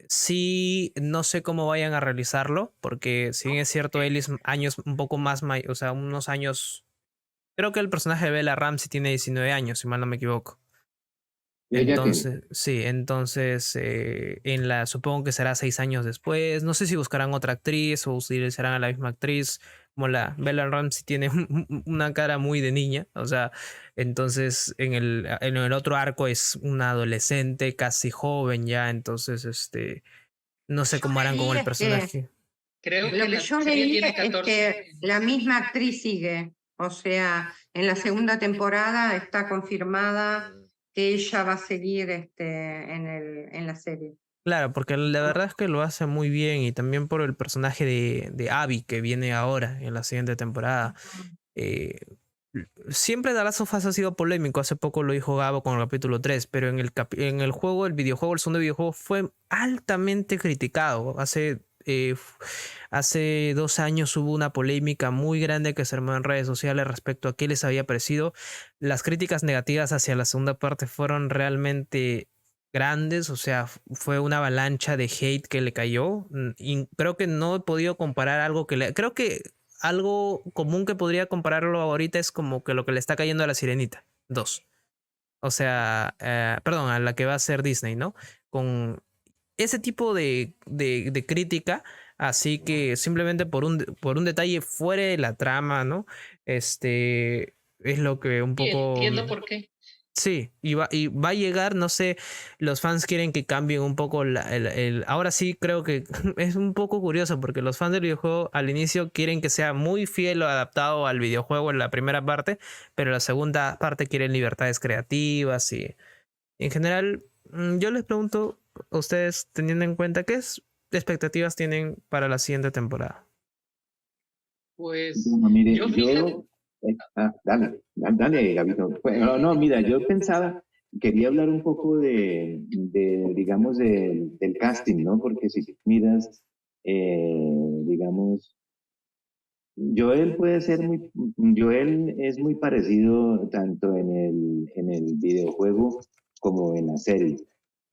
Sí, no sé cómo vayan a realizarlo, porque si bien es cierto, él es años un poco más, o sea, unos años. Creo que el personaje de Bella Ramsey tiene 19 años, si mal no me equivoco. Ella que, Entonces, sí, entonces supongo que será 6 años después. No sé si buscarán otra actriz o utilizarán a la misma actriz. Como la Bella Ramsey tiene una cara muy de niña. O sea, entonces en el otro arco es una adolescente, casi joven ya. Entonces, no sé Yo cómo harán con leí el personaje. Creo lo que que la yo serie leí tiene es 14. que la misma actriz sigue, o sea, en la segunda temporada está confirmada que ella va a seguir en la serie. Claro, porque la verdad es que lo hace muy bien y también por el personaje de Abby que viene ahora en la siguiente temporada. Eh, Siempre The Last of Us ha sido polémico. Hace poco lo dijo Gabo con el capítulo 3, pero en el juego, el videojuego, el segundo videojuego fue altamente criticado. Hace 2 años hubo una polémica muy grande que se armó en redes sociales respecto a qué les había parecido. Las críticas negativas hacia la segunda parte fueron realmente grandes, o sea, fue una avalancha de hate que le cayó. Y creo que no he podido comparar algo creo que algo común que podría compararlo ahorita es como que lo que le está cayendo a la Sirenita 2. O sea, perdón, a la que va a ser Disney, ¿no? Con ese tipo de crítica, así que simplemente por un detalle fuera de la trama, ¿no? Es lo que un Y poco. entiendo por qué. Sí, y va a llegar, no sé, los fans quieren que cambien un poco ahora sí creo que es un poco curioso porque los fans del videojuego al inicio quieren que sea muy fiel o adaptado al videojuego en la primera parte, pero la segunda parte quieren libertades creativas y en general, yo les pregunto a ustedes, teniendo en cuenta qué expectativas tienen para la siguiente temporada. Pues bueno, mire, yo fíjate, dale, Gabito. Pues, no, mira, yo pensaba, quería hablar un poco digamos, del casting, ¿no? Porque si miras, digamos, Joel es muy parecido tanto en el videojuego como en la serie.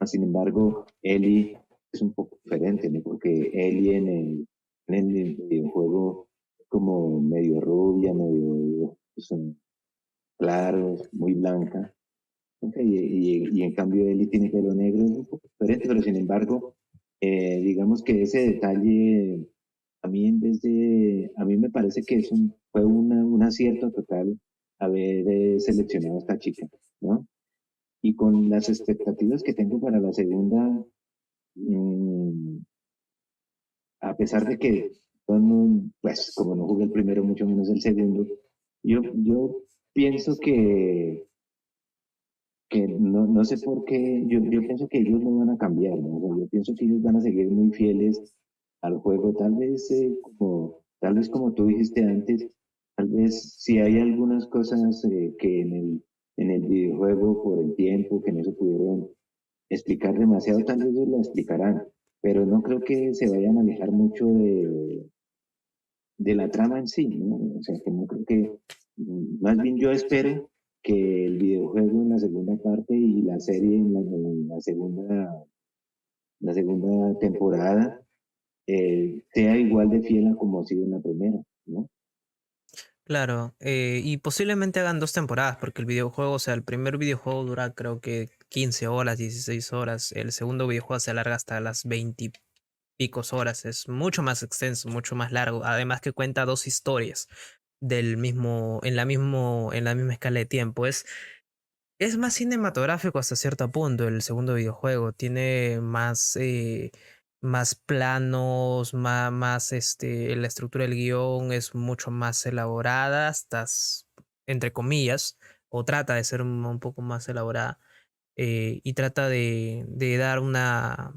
Sin embargo, Ellie es un poco diferente, ¿no? Porque Ellie en el videojuego como medio rubia, medio claro, muy blanca. Ok, y en cambio Ellie tiene pelo negro, es un poco diferente, pero sin embargo, digamos que ese detalle, a mí me parece que fue un acierto total haber seleccionado a esta chica, ¿no? Y con las expectativas que tengo para la segunda, mm, a pesar de que, pues como no jugué el primero, mucho menos el segundo, yo pienso que no sé por qué, yo pienso que ellos no van a cambiar, ¿no? O sea, yo pienso que ellos van a seguir muy fieles al juego, tal vez como tú dijiste antes, tal vez si hay algunas cosas que en el videojuego por el tiempo que no se pudieron explicar demasiado, tal vez ellos lo explicarán, pero no creo que se vayan a alejar mucho de la trama en sí, ¿no? O sea, que no creo que, más bien yo espero que el videojuego en la segunda parte y la serie en la segunda temporada sea igual de fiel a como ha sido en la primera, ¿no? Claro, y posiblemente hagan 2 temporadas, porque el videojuego, o sea, el primer videojuego dura creo que 15 horas, 16 horas, el segundo videojuego se alarga hasta las 20 y picos horas, es mucho más extenso, mucho más largo, además que cuenta 2 historias en la misma escala de tiempo, es más cinematográfico hasta cierto punto el segundo videojuego. Tiene más planos, la estructura del guión es mucho más elaborada, entre comillas, o trata de ser un poco más elaborada. Y trata de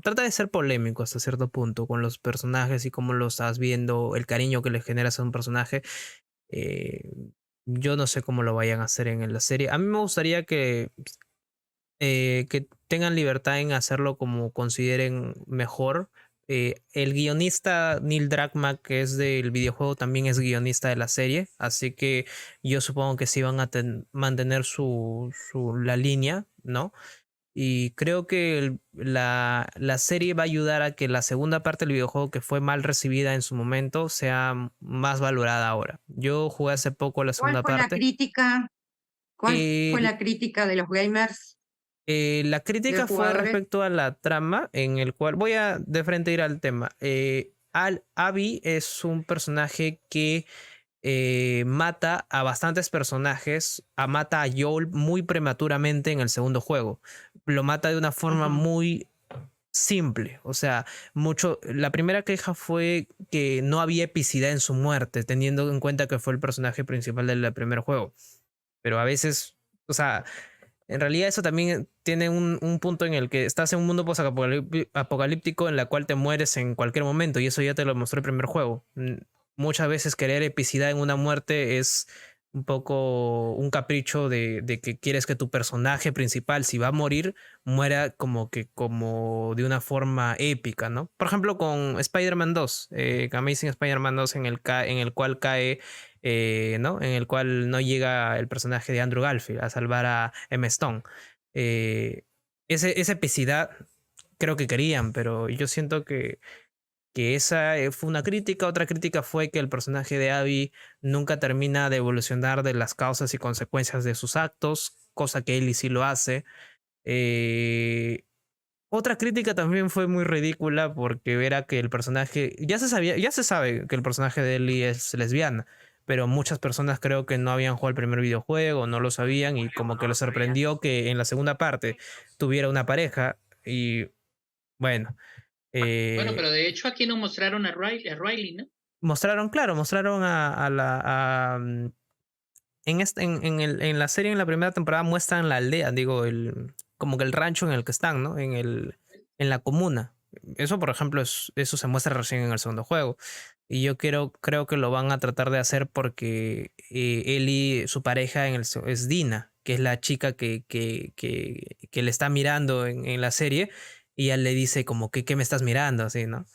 trata de ser polémico hasta cierto punto con los personajes y cómo lo estás viendo, el cariño que le generas a un personaje. eh, yo no sé cómo lo vayan a hacer en la serie. A mí me gustaría que tengan libertad en hacerlo como consideren mejor. El guionista Neil Druckmann, que es del videojuego, también es guionista de la serie, así que yo supongo que sí van a mantener la línea, ¿no? Y creo que la serie va a ayudar a que la segunda parte del videojuego, que fue mal recibida en su momento, sea más valorada ahora. Yo jugué hace poco la ¿Cuál segunda fue la parte. crítica? ¿Cuál fue Eh, la crítica de los gamers, La de crítica fue jugadores? respecto a la trama, en el cual voy a de frente ir al tema. Abby es un personaje que mata a bastantes personajes, mata a Joel muy prematuramente en el segundo juego. Lo mata de una forma Ujú. muy simple, o sea, la primera queja fue que no había epicidad en su muerte, teniendo en cuenta que fue el personaje principal del primer juego. Pero a veces, o sea, en realidad eso también tiene un punto en el que estás en un mundo apocalíptico en la cual te mueres en cualquier momento, y eso ya te lo mostró el primer juego. Muchas veces querer epicidad en una muerte es un poco un capricho de que quieres que tu personaje principal, si va a morir, muera como de una forma épica, ¿no? Por ejemplo, con Spider-Man 2, Amazing Spider-Man 2, en el cual cae, ¿no? En el cual no llega el personaje de Andrew Garfield a salvar a Emma Stone. Eh, esa epicidad creo que querían, pero yo siento que esa fue una crítica. Otra crítica fue que el personaje de Abby nunca termina de evolucionar de las causas y consecuencias de sus actos, cosa que Ellie sí lo hace. Eh, Otra crítica también fue muy ridícula porque era que el personaje, ya se sabe que el personaje de Ellie es lesbiana, pero muchas personas creo que no habían jugado el primer videojuego, no lo sabían, y como que les sorprendió que en la segunda parte tuviera una pareja. Y bueno, Bueno, eh, pero de hecho aquí nos mostraron a Riley, ¿no? mostraron en la serie, en la primera temporada, muestran la aldea, digo, como que el rancho en el que están, ¿no? En la comuna. Eso, por ejemplo, eso se muestra recién en el segundo juego. Y yo creo que lo van a tratar de hacer porque Ellie, su pareja es Dina, que es la chica que le está mirando en la serie, y ella le dice como que, ¿qué me estás mirando? Así, ¿no?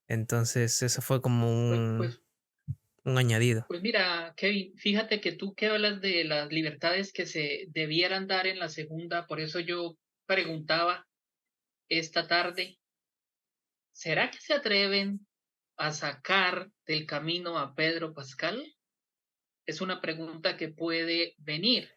Entonces, eso fue como Pues, pues, un añadido. pues mira, Kevin, fíjate que tú que hablas de las libertades que se debieran dar en la segunda, por eso yo preguntaba esta tarde, ¿será que se atreven a sacar del camino a Pedro Pascal? Es una pregunta que puede venir,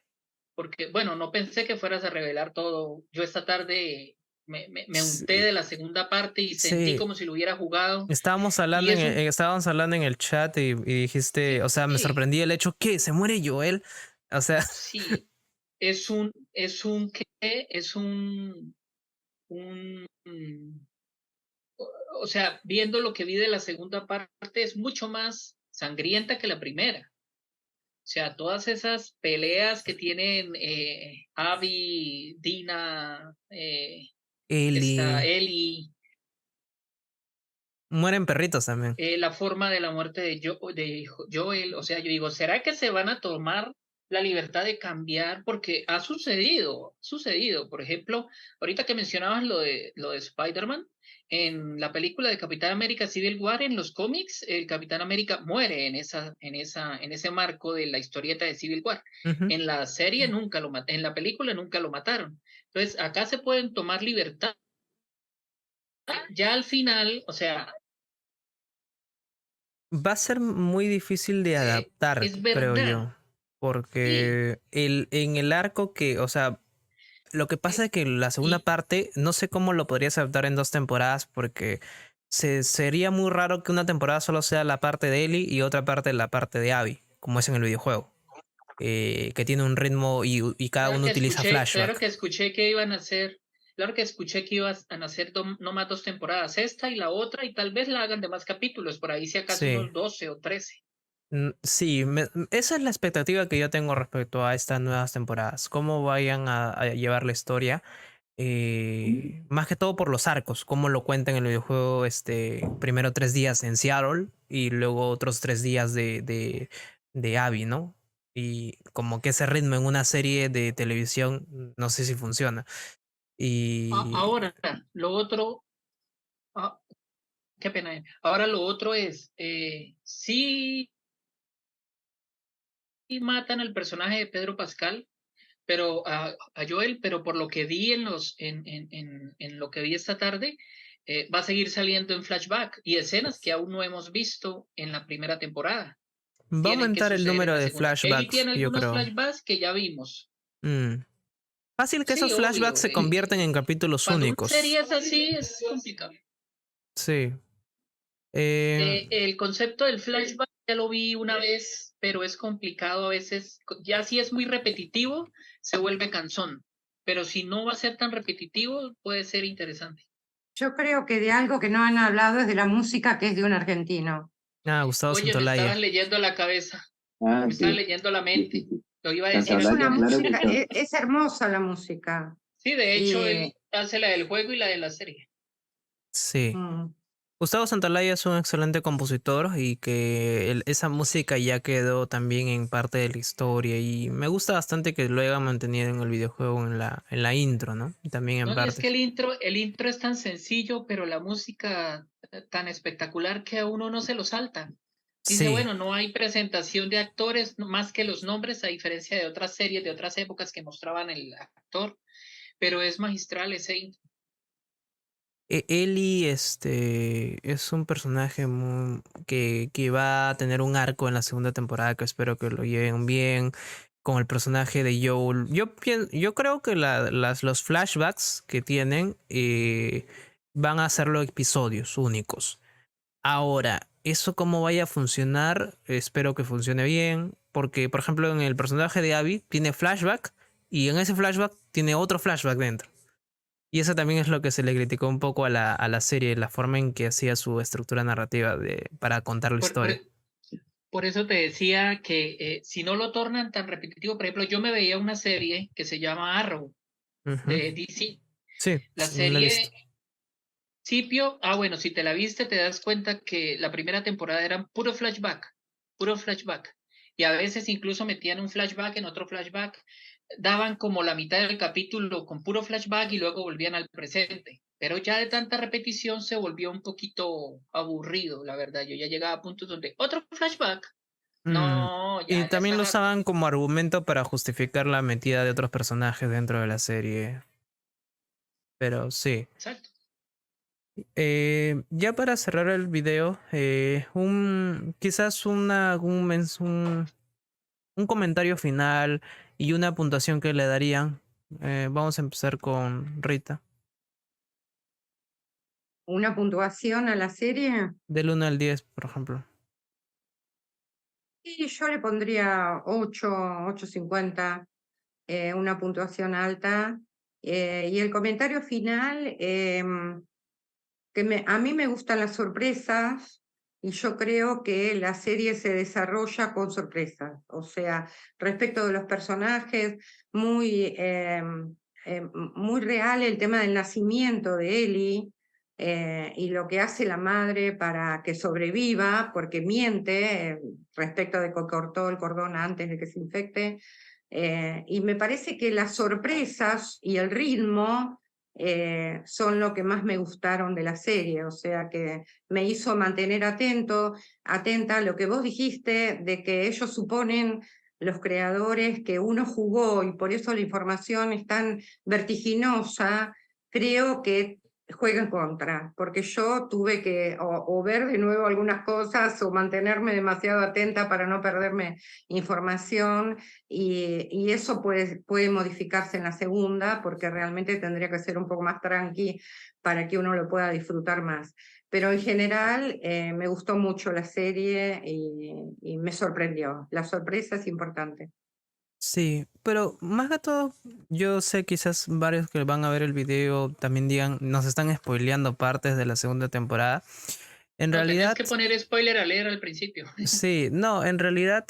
porque, bueno, no pensé que fueras a revelar todo. Yo esta tarde me unté Sí, de la segunda parte y sentí sí, como si lo hubiera jugado. estábamos Y hablando es un, estábamos hablando en el chat y dijiste, o sea, me sí, sorprendí el hecho que se muere Joel. O sea, sí, ¿qué? Es un, o sea, viendo lo que vi de la segunda parte, es mucho más sangrienta que la primera. O sea, todas esas peleas que tienen Abby, Dina, esta Ellie. Ellie, Mueren perritos también. la forma de la muerte de Joel, o sea, yo digo, ¿será que se van a tomar la libertad de cambiar? Porque ha sucedido. Por ejemplo, ahorita que mencionabas lo de Spider-Man, en la película de Capitán América Civil War, en los cómics, el Capitán América muere en ese marco de la historieta de Civil War. Ujú. En la serie nunca lo mataron, en la película nunca lo mataron. Entonces, acá se pueden tomar libertad. Ya al final, o sea, Va a ser muy difícil de adaptar, es creo verdad. yo. Sí, Porque en el arco que, o sea, lo que pasa es que la segunda y parte, no sé cómo lo podrías adaptar en dos temporadas, porque sería muy raro que una temporada solo sea la parte de Ellie y otra parte la parte de Abby, como es en el videojuego, que tiene un ritmo y cada uno utiliza claro flashback. que escuché que iban a hacer, claro que escuché que iban a hacer no más 2 temporadas, esta y la otra, y tal vez la hagan de más capítulos, por ahí si acaso Sí. unos 12 o 13. Sí, esa es la expectativa que yo tengo respecto a estas nuevas temporadas. Cómo vayan a llevar la historia. Más que todo por los arcos. Cómo lo cuentan en el videojuego. Primero 3 días en Seattle y luego otros 3 días de Abby, ¿no? Y como que ese ritmo en una serie de televisión, no sé si funciona. Y Ahora, lo otro, ah, qué pena. Ahora lo otro es, sí matan al personaje de Pedro Pascal, pero a Joel, pero por lo que vi en lo que vi esta tarde, va a seguir saliendo en flashback y escenas que aún no hemos visto en la primera temporada. va a Tienen que aumentar el suceder en número la de segunda. Ellie flashbacks, tiene yo algunos creo. flashbacks que ya vimos. Mm. Fácil que Sí, esos flashbacks obvio. se convierten en capítulos Cuando una únicos. serie es así, es complicado. Sí. Eh, El concepto del flashback ya lo vi una vez, pero es complicado a veces. Ya si es muy repetitivo, se vuelve cansón. Pero si no va a ser tan repetitivo, puede ser interesante. Yo creo que de algo que no han hablado es de la música que es de un argentino. Gustavo Oye, me estabas Santolaya. leyendo la cabeza, Ah, me estabas sí, leyendo la sí, sí, mente. sí. Lo iba a decir Es al una Santaolalla, final. claro que música, está. es hermosa la música. Sí, de hecho, Y, él hace la del juego y la de la serie. Sí. mm, Gustavo Santaolalla es un excelente compositor y que esa música ya quedó también en parte de la historia y me gusta bastante que lo hayan mantenido en el videojuego en la intro, ¿no? Y también en No, y es que partes. el intro es tan sencillo, pero la música tan espectacular que a uno no se lo salta. Dice, Sí. bueno, no hay presentación de actores más que los nombres, a diferencia de otras series de otras épocas que mostraban el actor, pero es magistral ese intro. Ellie, es un personaje que va a tener un arco en la segunda temporada que espero que lo lleven bien con el personaje de Joel. Yo creo que los flashbacks que tienen van a hacerlo episodios únicos. Ahora, eso cómo vaya a funcionar, espero que funcione bien, porque por ejemplo en el personaje de Abby tiene flashback y en ese flashback tiene otro flashback dentro. Y eso también es lo que se le criticó un poco a la serie, la forma en que hacía su estructura narrativa para contar la Por, por, historia. por eso te decía que si no lo tornan tan repetitivo, por ejemplo, yo me veía una serie que se llama Arrow Ujú. de DC. Sí, La no la he visto. serie bueno, si te la viste, te das cuenta que la primera temporada era puro flashback. Y a veces incluso metían un flashback en otro flashback, daban como la mitad del capítulo con puro flashback y luego volvían al presente. Pero ya de tanta repetición se volvió un poquito aburrido, la verdad. Yo ya llegaba a puntos donde otro flashback. Mm, No, Y ya también lo estás harto. usaban como argumento para justificar la metida de otros personajes dentro de la serie. Pero sí. Exacto. Ya para cerrar el video, quizás un comentario final y una puntuación que le darían. Vamos a empezar con Rita. Una puntuación a la serie. Del 1 al 10, por ejemplo. Y yo le pondría 8, 8,50, una puntuación alta. Y el comentario final, a mí me gustan las sorpresas y yo creo que la serie se desarrolla con sorpresas. O sea, respecto de los personajes, muy, muy real el tema del nacimiento de Ellie. Y lo que hace la madre para que sobreviva, porque miente respecto de que cortó el cordón antes de que se infecte. Y me parece que las sorpresas y el ritmo son lo que más me gustaron de la serie, o sea que me hizo mantener atenta a lo que vos dijiste, de que ellos suponen, los creadores, que uno jugó y por eso la información es tan vertiginosa. Creo que juega en contra, porque yo tuve que o ver de nuevo algunas cosas o mantenerme demasiado atenta para no perderme información, y eso puede modificarse en la segunda, porque realmente tendría que ser un poco más tranqui para que uno lo pueda disfrutar más. Pero en general me gustó mucho la serie y me sorprendió. La sorpresa es importante. Sí, pero más que todo, yo sé quizás varios que van a ver el video también digan, nos están spoileando partes de la segunda temporada. En No, tenés realidad, que poner spoiler a leer al principio. sí, no, en realidad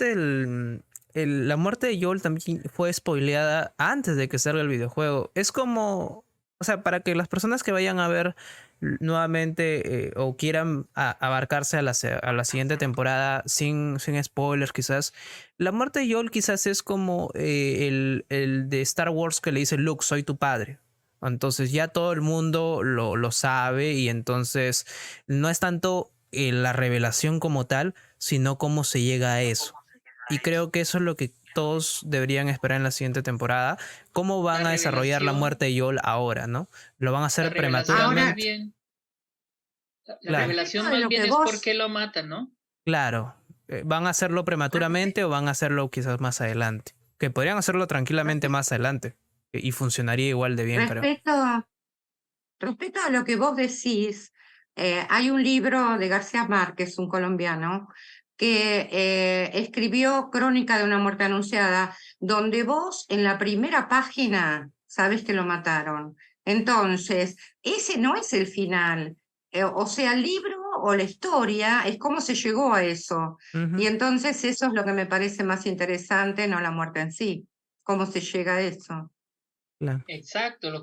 la muerte de Joel también fue spoileada antes de que salga el videojuego. Es como, o sea, para que las personas que vayan a ver nuevamente o quieran abarcarse a la siguiente temporada sin spoilers quizás, la muerte de Joel quizás es como el de Star Wars que le dice Luke, soy tu padre. Entonces ya todo el mundo lo sabe y entonces no es tanto la revelación como tal, sino cómo se llega a eso. Y creo que eso es lo que todos deberían esperar en la siguiente temporada. ¿Cómo La van a desarrollar la revelación, muerte de Joel ahora, no? ¿Lo van a la hacer revelación más Ahora, prematuramente? bien, la Claro, respecto revelación de más lo bien que es por vos qué lo matan, ¿no? claro. ¿Van a hacerlo prematuramente o van a hacerlo quizás más adelante? Que podrían hacerlo tranquilamente respe- más adelante. Y funcionaría igual de bien, creo. respecto, respecto a lo que vos decís, hay un libro de García Márquez, un colombiano, que escribió Crónica de una muerte anunciada, donde vos en la primera página sabés que lo mataron. Entonces, ese no es el final. O sea, el libro o la historia es cómo se llegó a eso. Ujú, Y entonces eso es lo que me parece más interesante, no la muerte en sí, cómo se llega a eso. claro. Exacto,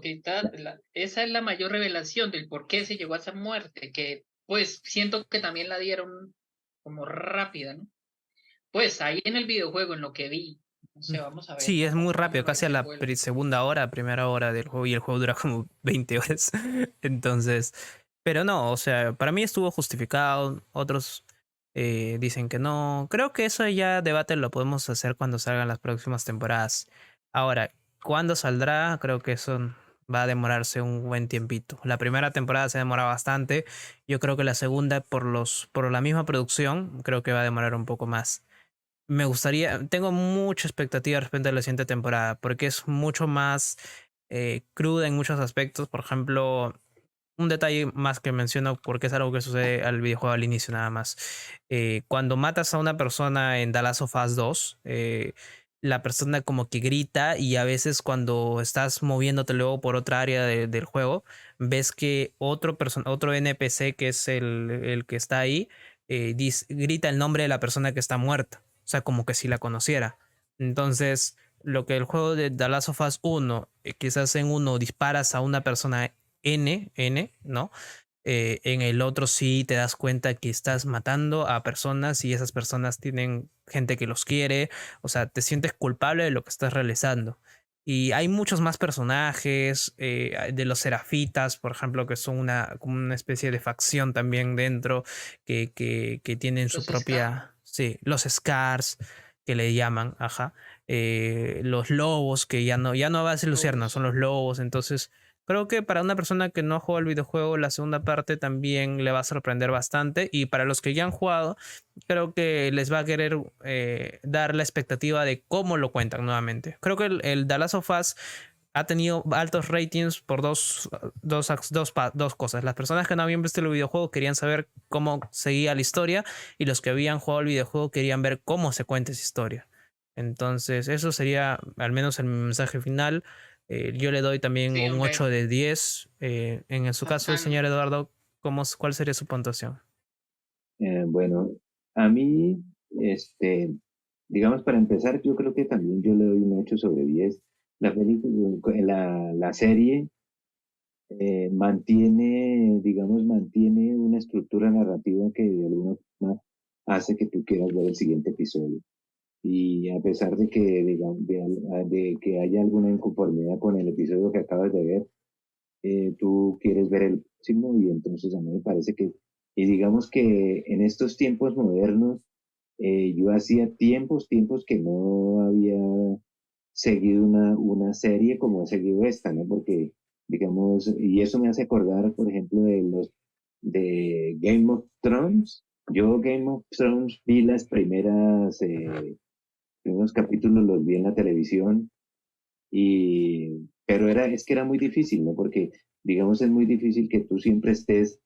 esa es la mayor revelación del por qué se llegó a esa muerte, que pues siento que también la dieron como rápida, ¿no? Pues ahí en el videojuego, en lo que vi, no sé, vamos a ver Sí, es muy cómo me rápido, casi a parece el la vuelo. segunda hora, primera hora del juego, y el juego dura como 20 horas. Entonces, pero no, o sea, para mí estuvo justificado, otros dicen que no. Creo que eso ya debate lo podemos hacer cuando salgan las próximas temporadas. Ahora, ¿cuándo saldrá? Creo que eso va a demorarse un buen tiempito. La primera temporada se demora bastante. Yo creo que la segunda, por la misma producción, creo que va a demorar un poco más. Me gustaría, tengo mucha expectativa respecto a la siguiente temporada, porque es mucho más cruda en muchos aspectos. Por ejemplo, un detalle más que menciono, porque es algo que sucede al videojuego al inicio nada más. Cuando matas a una persona en The Last of Us 2, la persona como que grita y a veces cuando estás moviéndote luego por otra área del juego, ves que otro NPC que es el que está ahí, grita el nombre de la persona que está muerta. O sea, como que si la conociera. Entonces, lo que el juego de The Last of Us 1, quizás en uno disparas a una persona N, ¿no? En el otro sí te das cuenta que estás matando a personas y esas personas tienen gente que los quiere, o sea, te sientes culpable de lo que estás realizando. Y hay muchos más personajes, de los Serafitas, por ejemplo, que son como una especie de facción también dentro, que tienen su Los Scar, propia, sí, los Scars, que le llaman, ajá, los lobos, que ya no va a ser Luciana, son lobos. los lobos, entonces Creo que para una persona que no ha jugado el videojuego, la segunda parte también le va a sorprender bastante. Y para los que ya han jugado, creo que les va a querer dar la expectativa de cómo lo cuentan nuevamente. Creo que el The Last of Us ha tenido altos ratings por dos cosas. Las personas que no habían visto el videojuego querían saber cómo seguía la historia, y los que habían jugado el videojuego querían ver cómo se cuenta esa historia. Entonces, eso sería al menos el mensaje final. Yo le doy también Sí, un 8 hombre, de 10. En su caso, señor bastante. Eduardo, ¿cuál sería su puntuación? Bueno, a mí, este, digamos, para empezar, yo creo que también yo le doy un 8/10. La película, la serie mantiene una estructura narrativa que de alguna forma hace que tú quieras ver el siguiente episodio. Y a pesar de que, digamos, de que haya alguna inconformidad con el episodio que acabas de ver, tú quieres ver el próximo, y entonces a mí me parece que, y digamos que en estos tiempos modernos, yo hacía tiempos que no había seguido una serie como he seguido esta, ¿no? Porque, digamos, y eso me hace acordar, por ejemplo, de Game of Thrones. Yo Game of Thrones vi las primeros capítulos, los vi en la televisión, pero es que era muy difícil, ¿no? Porque, digamos, es muy difícil que tú siempre estés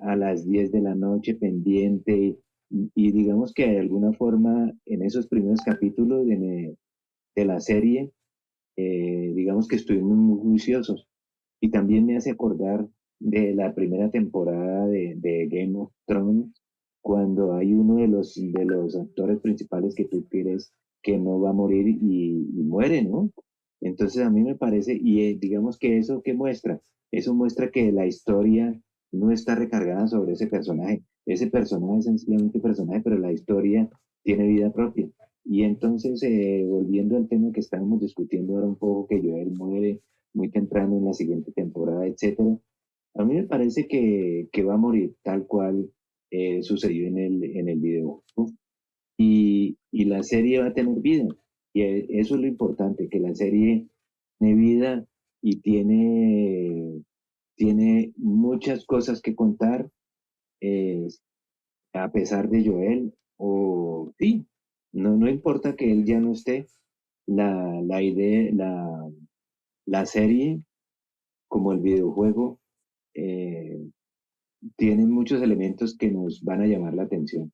a las 10 de la noche pendiente, y digamos que de alguna forma en esos primeros capítulos de la serie, digamos que estuvimos muy juiciosos. Y también me hace acordar de la primera temporada de Game of Thrones, cuando hay uno de los actores principales que tú quieres que no va a morir, y muere, ¿no? Entonces a mí me parece, y digamos que eso que muestra, eso muestra que la historia no está recargada sobre ese personaje. Ese personaje es sencillamente personaje, pero la historia tiene vida propia. Y entonces, volviendo al tema que estábamos discutiendo ahora un poco, que Joel muere muy temprano en la siguiente temporada, etcétera. A mí me parece que va a morir tal cual sucedió en el videojuego. Y la serie va a tener vida. Y eso es lo importante, que la serie tiene vida y tiene muchas cosas que contar, eh, a pesar de Joel, o sí, no importa que él ya no esté, la idea, la serie, como el videojuego, eh, tienen muchos elementos que nos van a llamar la atención,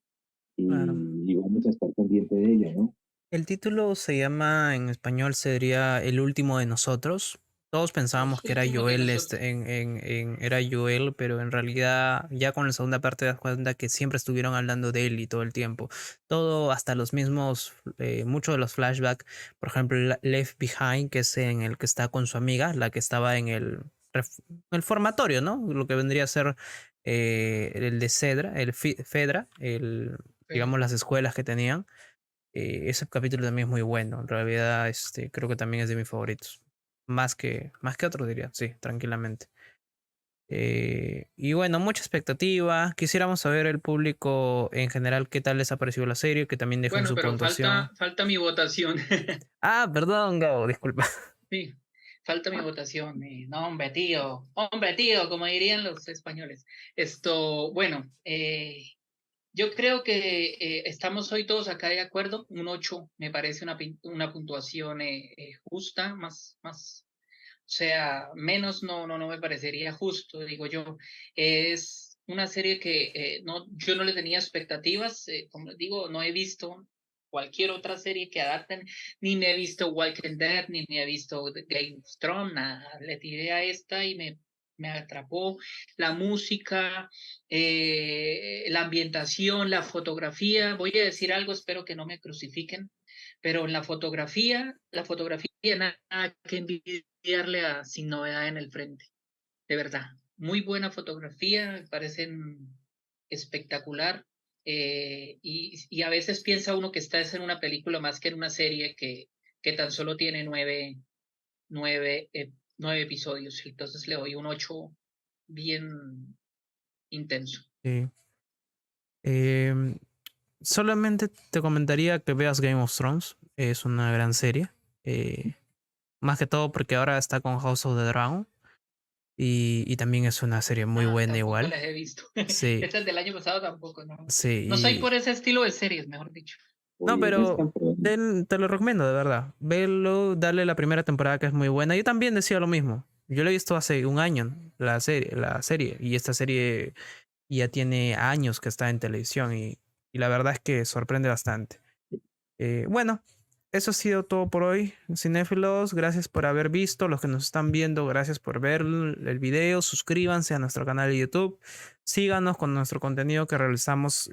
Claro. y vamos a estar pendientes de ella, ¿no? El título se llama, en español sería El último de nosotros. Todos pensábamos Los que era últimos de Joel, nosotros. era Joel, pero en realidad ya con la segunda parte te das cuenta que siempre estuvieron hablando de él y todo el tiempo. Todo, hasta los mismos, muchos de los flashbacks, por ejemplo, Left Behind, que es en el que está con su amiga, la que estaba en el formatorio, ¿no? Lo que vendría a ser el de Cedra, Fedra, Pero, digamos las escuelas que tenían. Ese capítulo también es muy bueno. En realidad, creo que también es de mis favoritos. Más que otros, diría, sí, tranquilamente. Y bueno, mucha expectativa. Quisiéramos saber el público en general qué tal les ha parecido la serie, que también dejen bueno, su pero puntuación. falta mi votación. Ah, perdón, Gabo, disculpa. Sí, falta mi votación. No, hombre, tío, como dirían los españoles. Bueno, yo creo que estamos hoy todos acá de acuerdo. Un 8 me parece una puntuación justa, o sea, menos no me parecería justo, digo yo. Es una serie que yo no le tenía expectativas, como digo, no he visto cualquier otra serie que adapten, ni me he visto Walking Dead, ni me he visto Game of Thrones, nada. Le tiré a esta y me atrapó la música, la ambientación, la fotografía. Voy a decir algo, espero que no me crucifiquen, pero en la fotografía nada que envidiarle a Sin Novedad en el Frente, de verdad. Muy buena fotografía, me parecen espectacular. Y a veces piensa uno que está en una película más que en una serie que tan solo tiene nueve episodios. Entonces le doy un 8 bien intenso. Sí. Em, Solamente te comentaría que veas Game of Thrones. Es una gran serie. Más que todo porque ahora está con House of the Dragon. y también es una serie muy buena Tampoco igual. las he visto. Sí, Esta es del año pasado tampoco, ¿no? sí. No soy por ese estilo de series, mejor dicho. No, Oye, ese es pero campeón. te lo recomiendo, de verdad. Velo, dale la primera temporada que es muy buena. Yo también decía lo mismo. Yo lo he visto hace un año, la serie, y esta serie ya tiene años que está en televisión y la verdad es que sorprende bastante. Bueno, eso ha sido todo por hoy, cinéfilos. Gracias por haber visto. Los que nos están viendo, gracias por ver el video. Suscríbanse a nuestro canal de YouTube. Síganos con nuestro contenido que realizamos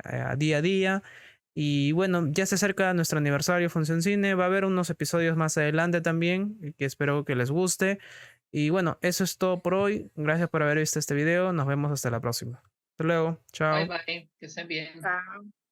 a día. Y bueno, ya se acerca nuestro aniversario Función Cine. Va a haber unos episodios más adelante también, que espero que les guste. Y bueno, eso es todo por hoy. Gracias por haber visto este video. Nos vemos hasta la próxima. Hasta luego. Bye Chao. bye, que estén bien. Chao.